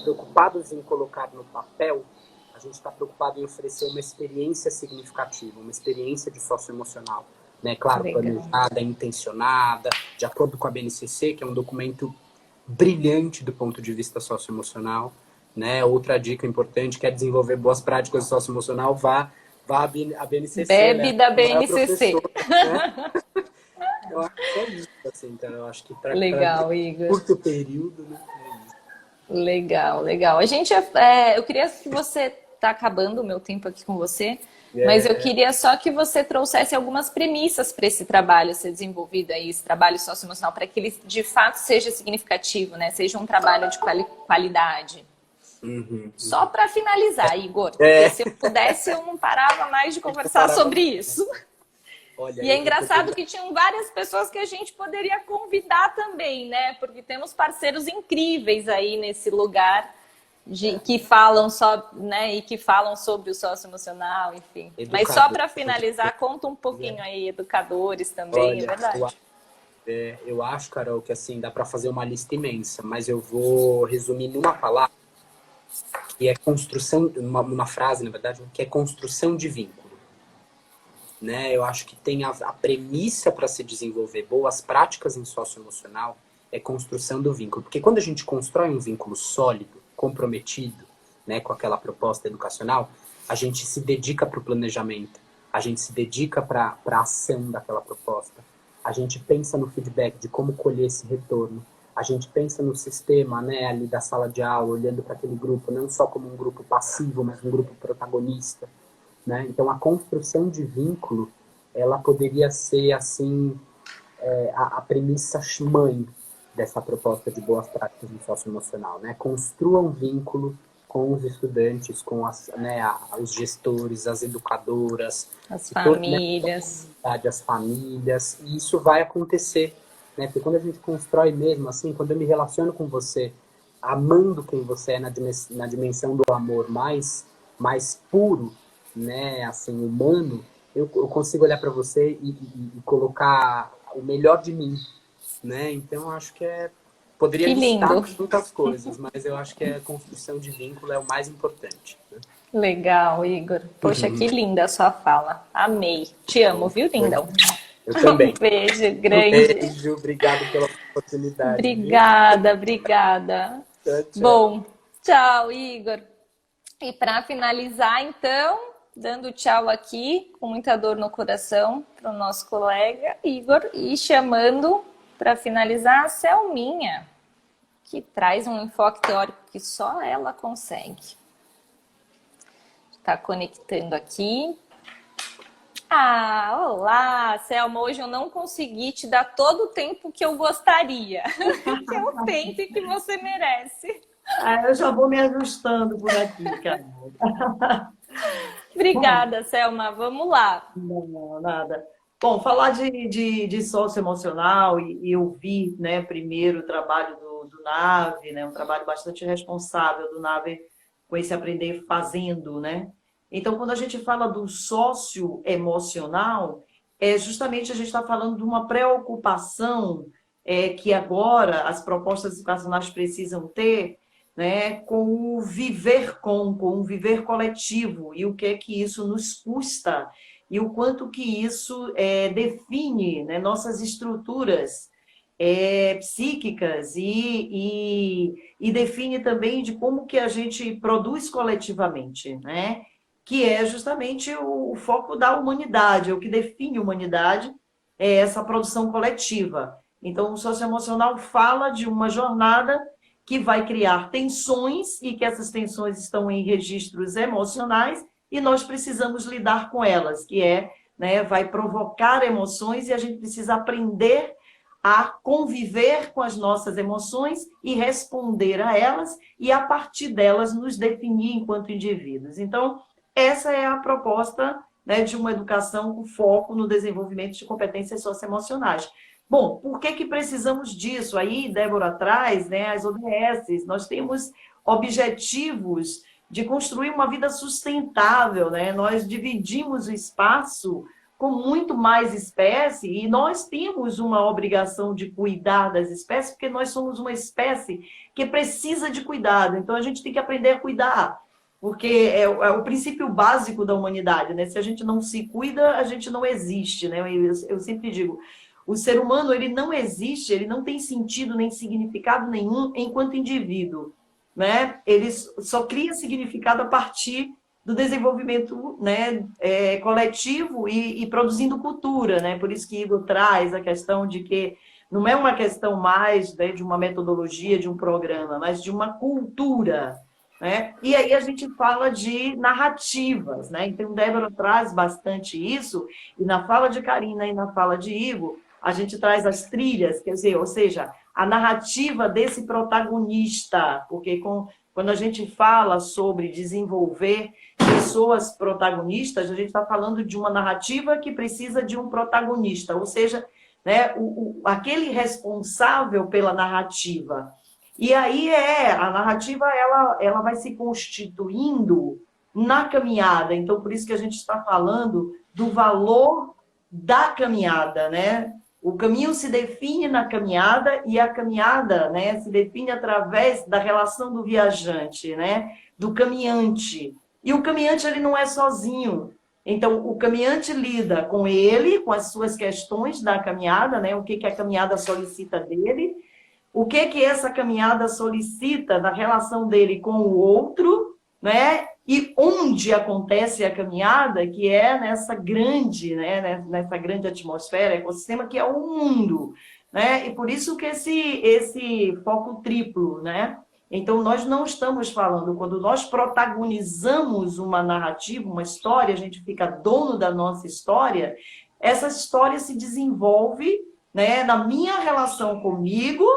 preocupados em colocar no papel, a gente está preocupado em oferecer uma experiência significativa, uma experiência de socioemocional, né? Claro, Legal. planejada, intencionada, de acordo com a BNCC, que é um documento brilhante do ponto de vista socioemocional, né? Outra dica importante, quer desenvolver boas práticas socioemocional, vá à BNCC, Bebe né? da O maior BNCC. professor, né? Eu acho que é isso, assim, então eu acho que para Legal, Igor. curto período, né? É isso. Legal, legal. Eu queria que você está acabando o meu tempo aqui com você, mas eu queria só que você trouxesse algumas premissas para esse trabalho ser desenvolvido aí, esse trabalho socioemocional, para que ele de fato seja significativo, né? Seja um trabalho de qualidade. Só para finalizar, Igor, porque se eu pudesse, eu não parava mais de conversar sobre isso. Olha, E é engraçado que tinham várias pessoas que a gente poderia convidar também, né? Porque temos parceiros incríveis aí nesse lugar que falam só, né? E que falam sobre o socioemocional, enfim. Mas só para finalizar, conta um pouquinho aí, educadores também, Olha, é verdade. eu acho, Carol, que assim, dá para fazer uma lista imensa, mas eu vou resumir numa palavra, que é construção, uma frase, na verdade, que é construção de vínculo. Né? Eu acho que tem a premissa para se desenvolver boas práticas em socioemocional é construção do vínculo. Porque quando a gente constrói um vínculo sólido, comprometido, né, com aquela proposta educacional, a gente se dedica para o planejamento, a gente se dedica para a ação daquela proposta, a gente pensa no feedback de como colher esse retorno, a gente pensa no sistema, né, ali da sala de aula, olhando para aquele grupo, não só como um grupo passivo, mas um grupo protagonista. Né? Então, a construção de vínculo, ela poderia ser, assim, a premissa mãe dessa proposta de boas práticas em socioemocional. Né? Construa um vínculo com os estudantes, com os gestores, as educadoras, As famílias. As famílias, e isso vai acontecer. Né? Porque quando a gente constrói mesmo, assim, quando eu me relaciono com você, amando quem você é na dimensão do amor mais puro, né, assim, humano, eu consigo olhar para você e colocar o melhor de mim, né? Então, acho que poderia Que listar lindo. muitas coisas, mas eu acho que a construção de vínculo é o mais importante. Né? Legal, Igor. Poxa, que linda a sua fala. Amei. Te amo, viu, lindão? Eu também. Um beijo grande. Beijo, obrigado pela oportunidade. Obrigada. Tchau, tchau. Bom, tchau, Igor. E para finalizar, então, dando tchau aqui, com muita dor no coração, para o nosso colega Igor, e chamando, para finalizar, a Selminha, que traz um enfoque teórico que só ela consegue. Está conectando aqui. Ah, olá, Selma. Hoje eu não consegui te dar todo o tempo que eu gostaria, que é o tempo que você merece. Eu já vou me ajustando por aqui, Carol. Obrigada, Selma. Vamos lá. Não, nada. Bom, falar de socioemocional e eu vi, né, primeiro o trabalho do NAVE, né, um trabalho bastante responsável do NAVE com esse aprender fazendo, né? Então, quando a gente fala do socioemocional, justamente a gente está falando de uma preocupação que agora as propostas educacionais precisam ter, né, com o viver com o viver coletivo e o que é que isso nos custa e o quanto que isso define, né, nossas estruturas psíquicas e define também de como que a gente produz coletivamente, né? Que é justamente o foco da humanidade, o que define a humanidade é essa produção coletiva. Então, o socioemocional fala de uma jornada que vai criar tensões e que essas tensões estão em registros emocionais e nós precisamos lidar com elas, que né, vai provocar emoções e a gente precisa aprender a conviver com as nossas emoções e responder a elas e, a partir delas, nos definir enquanto indivíduos. Então, essa é a proposta, né, de uma educação com foco no desenvolvimento de competências socioemocionais. Bom, por que precisamos disso? Aí, Débora traz, né, as ODS, nós temos objetivos de construir uma vida sustentável, né? Nós dividimos o espaço com muito mais espécie e nós temos uma obrigação de cuidar das espécies porque nós somos uma espécie que precisa de cuidado. Então, a gente tem que aprender a cuidar, porque é o princípio básico da humanidade, né? Se a gente não se cuida, a gente não existe, né? Eu sempre digo, o ser humano, ele não existe, ele não tem sentido nem significado nenhum enquanto indivíduo, né? Ele só cria significado a partir do desenvolvimento, né, coletivo e produzindo cultura, né? Por isso que Igor traz a questão de que não é uma questão mais, né, de uma metodologia, de um programa, mas de uma cultura, né? E aí a gente fala de narrativas, né? Então, Débora traz bastante isso, e na fala de Karina e na fala de Igor, a gente traz as trilhas, quer dizer, ou seja, a narrativa desse protagonista, porque quando a gente fala sobre desenvolver pessoas protagonistas, a gente está falando de uma narrativa que precisa de um protagonista, ou seja, né, aquele responsável pela narrativa. E aí a narrativa ela vai se constituindo na caminhada, então por isso que a gente está falando do valor da caminhada, né? O caminho se define na caminhada e a caminhada, né, se define através da relação do viajante, né, do caminhante. E o caminhante ele não é sozinho. Então, o caminhante lida com ele, com as suas questões da caminhada, né, o que a caminhada solicita dele, o que essa caminhada solicita da relação dele com o outro, né, e onde acontece a caminhada, que é nessa grande, né, nessa grande atmosfera, ecossistema, que é o mundo, né? E por isso que esse foco triplo, né? Então, nós não estamos falando, quando nós protagonizamos uma narrativa, uma história, a gente fica dono da nossa história, essa história se desenvolve, né, na minha relação comigo,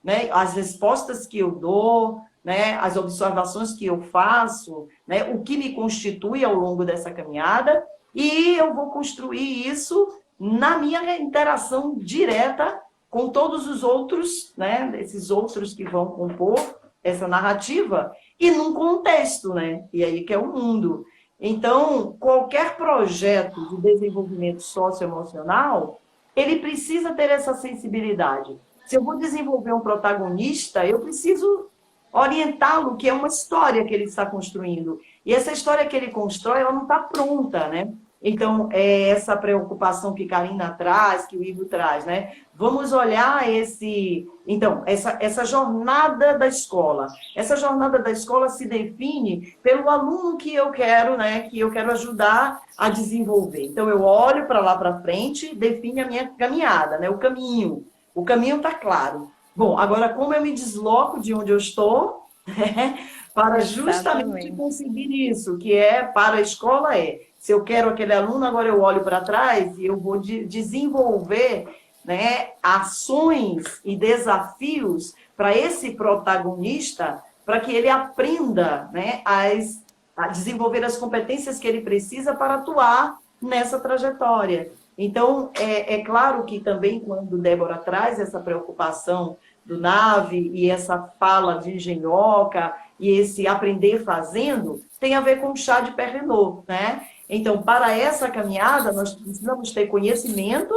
né, as respostas que eu dou, né, as observações que eu faço, né, o que me constitui ao longo dessa caminhada, e eu vou construir isso na minha interação direta com todos os outros, né, esses outros que vão compor essa narrativa, e num contexto, né, e aí que é o mundo. Então, qualquer projeto de desenvolvimento socioemocional, ele precisa ter essa sensibilidade. Se eu vou desenvolver um protagonista, eu preciso orientá-lo, que é uma história que ele está construindo. E essa história que ele constrói, ela não está pronta, né? Então, é essa preocupação que Karina traz, que o Igor traz, né? Vamos olhar essa jornada da escola. Essa jornada da escola se define pelo aluno que eu quero, né? Que eu quero ajudar a desenvolver. Então, eu olho para lá para frente, define a minha caminhada, né? O caminho. O caminho está claro. Bom, agora como eu me desloco de onde eu estou, né, para justamente conseguir isso, que para a escola se eu quero aquele aluno, agora eu olho para trás e eu vou desenvolver, né, ações e desafios para esse protagonista, para que ele aprenda, né, a desenvolver as competências que ele precisa para atuar nessa trajetória. Então, é claro que também quando Débora traz essa preocupação do NAVE e essa fala de engenhoca e esse aprender fazendo, tem a ver com o chá de Perrenot, né? Então, para essa caminhada, nós precisamos ter conhecimento,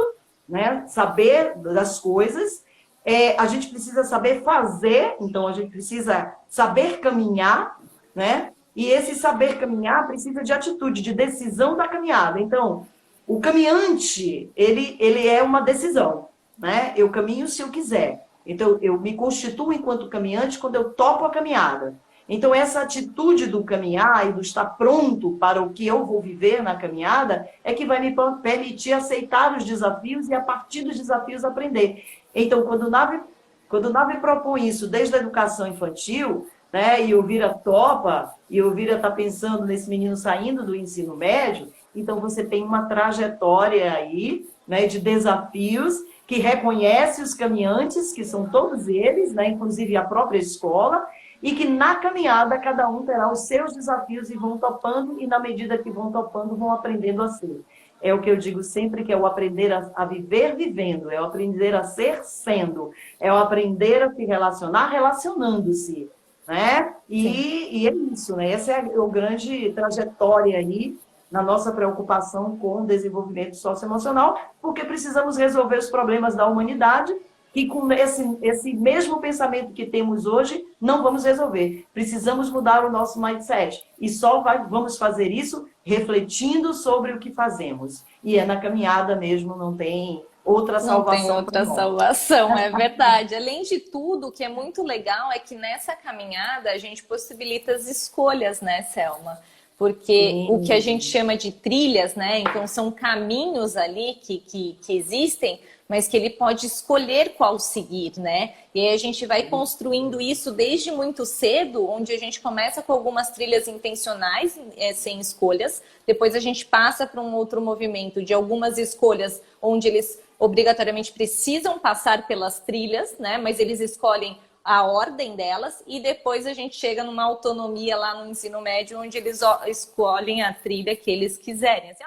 né? Saber das coisas, a gente precisa saber fazer, então a gente precisa saber caminhar, né? E esse saber caminhar precisa de atitude, de decisão da caminhada. Então, o caminhante, ele é uma decisão, né? Eu caminho se eu quiser. Então, eu me constituo enquanto caminhante quando eu topo a caminhada. Então, essa atitude do caminhar e do estar pronto para o que eu vou viver na caminhada é que vai me permitir aceitar os desafios e, a partir dos desafios, aprender. Então, quando o NAVE propõe isso desde a educação infantil, né, e o Vira topa, e o Vira está pensando nesse menino saindo do ensino médio, então você tem uma trajetória aí, né, de desafios que reconhece os caminhantes, que são todos eles, né, inclusive a própria escola, e que na caminhada cada um terá os seus desafios e vão topando, e na medida que vão topando, vão aprendendo a ser. É o que eu digo sempre, que é o aprender a viver vivendo, é o aprender a ser sendo, é o aprender a se relacionar relacionando-se, né? E é isso, né? Essa é a grande trajetória aí na nossa preocupação com o desenvolvimento socioemocional, porque precisamos resolver os problemas da humanidade e com esse mesmo pensamento que temos hoje, não vamos resolver. Precisamos mudar o nosso mindset. E só vamos fazer isso refletindo sobre o que fazemos. E é na caminhada mesmo, não tem outra salvação. Não tem outra salvação, é verdade. Além de tudo, o que é muito legal é que nessa caminhada a gente possibilita as escolhas, né, Selma? Porque o que a gente chama de trilhas, né? Então são caminhos ali que existem, mas que ele pode escolher qual seguir, né? E aí a gente vai construindo isso desde muito cedo, onde a gente começa com algumas trilhas intencionais, sem escolhas, depois a gente passa para um outro movimento de algumas escolhas, onde eles obrigatoriamente precisam passar pelas trilhas, né? Mas eles escolhem a ordem delas, e depois a gente chega numa autonomia lá no ensino médio, onde eles escolhem a trilha que eles quiserem. Assim,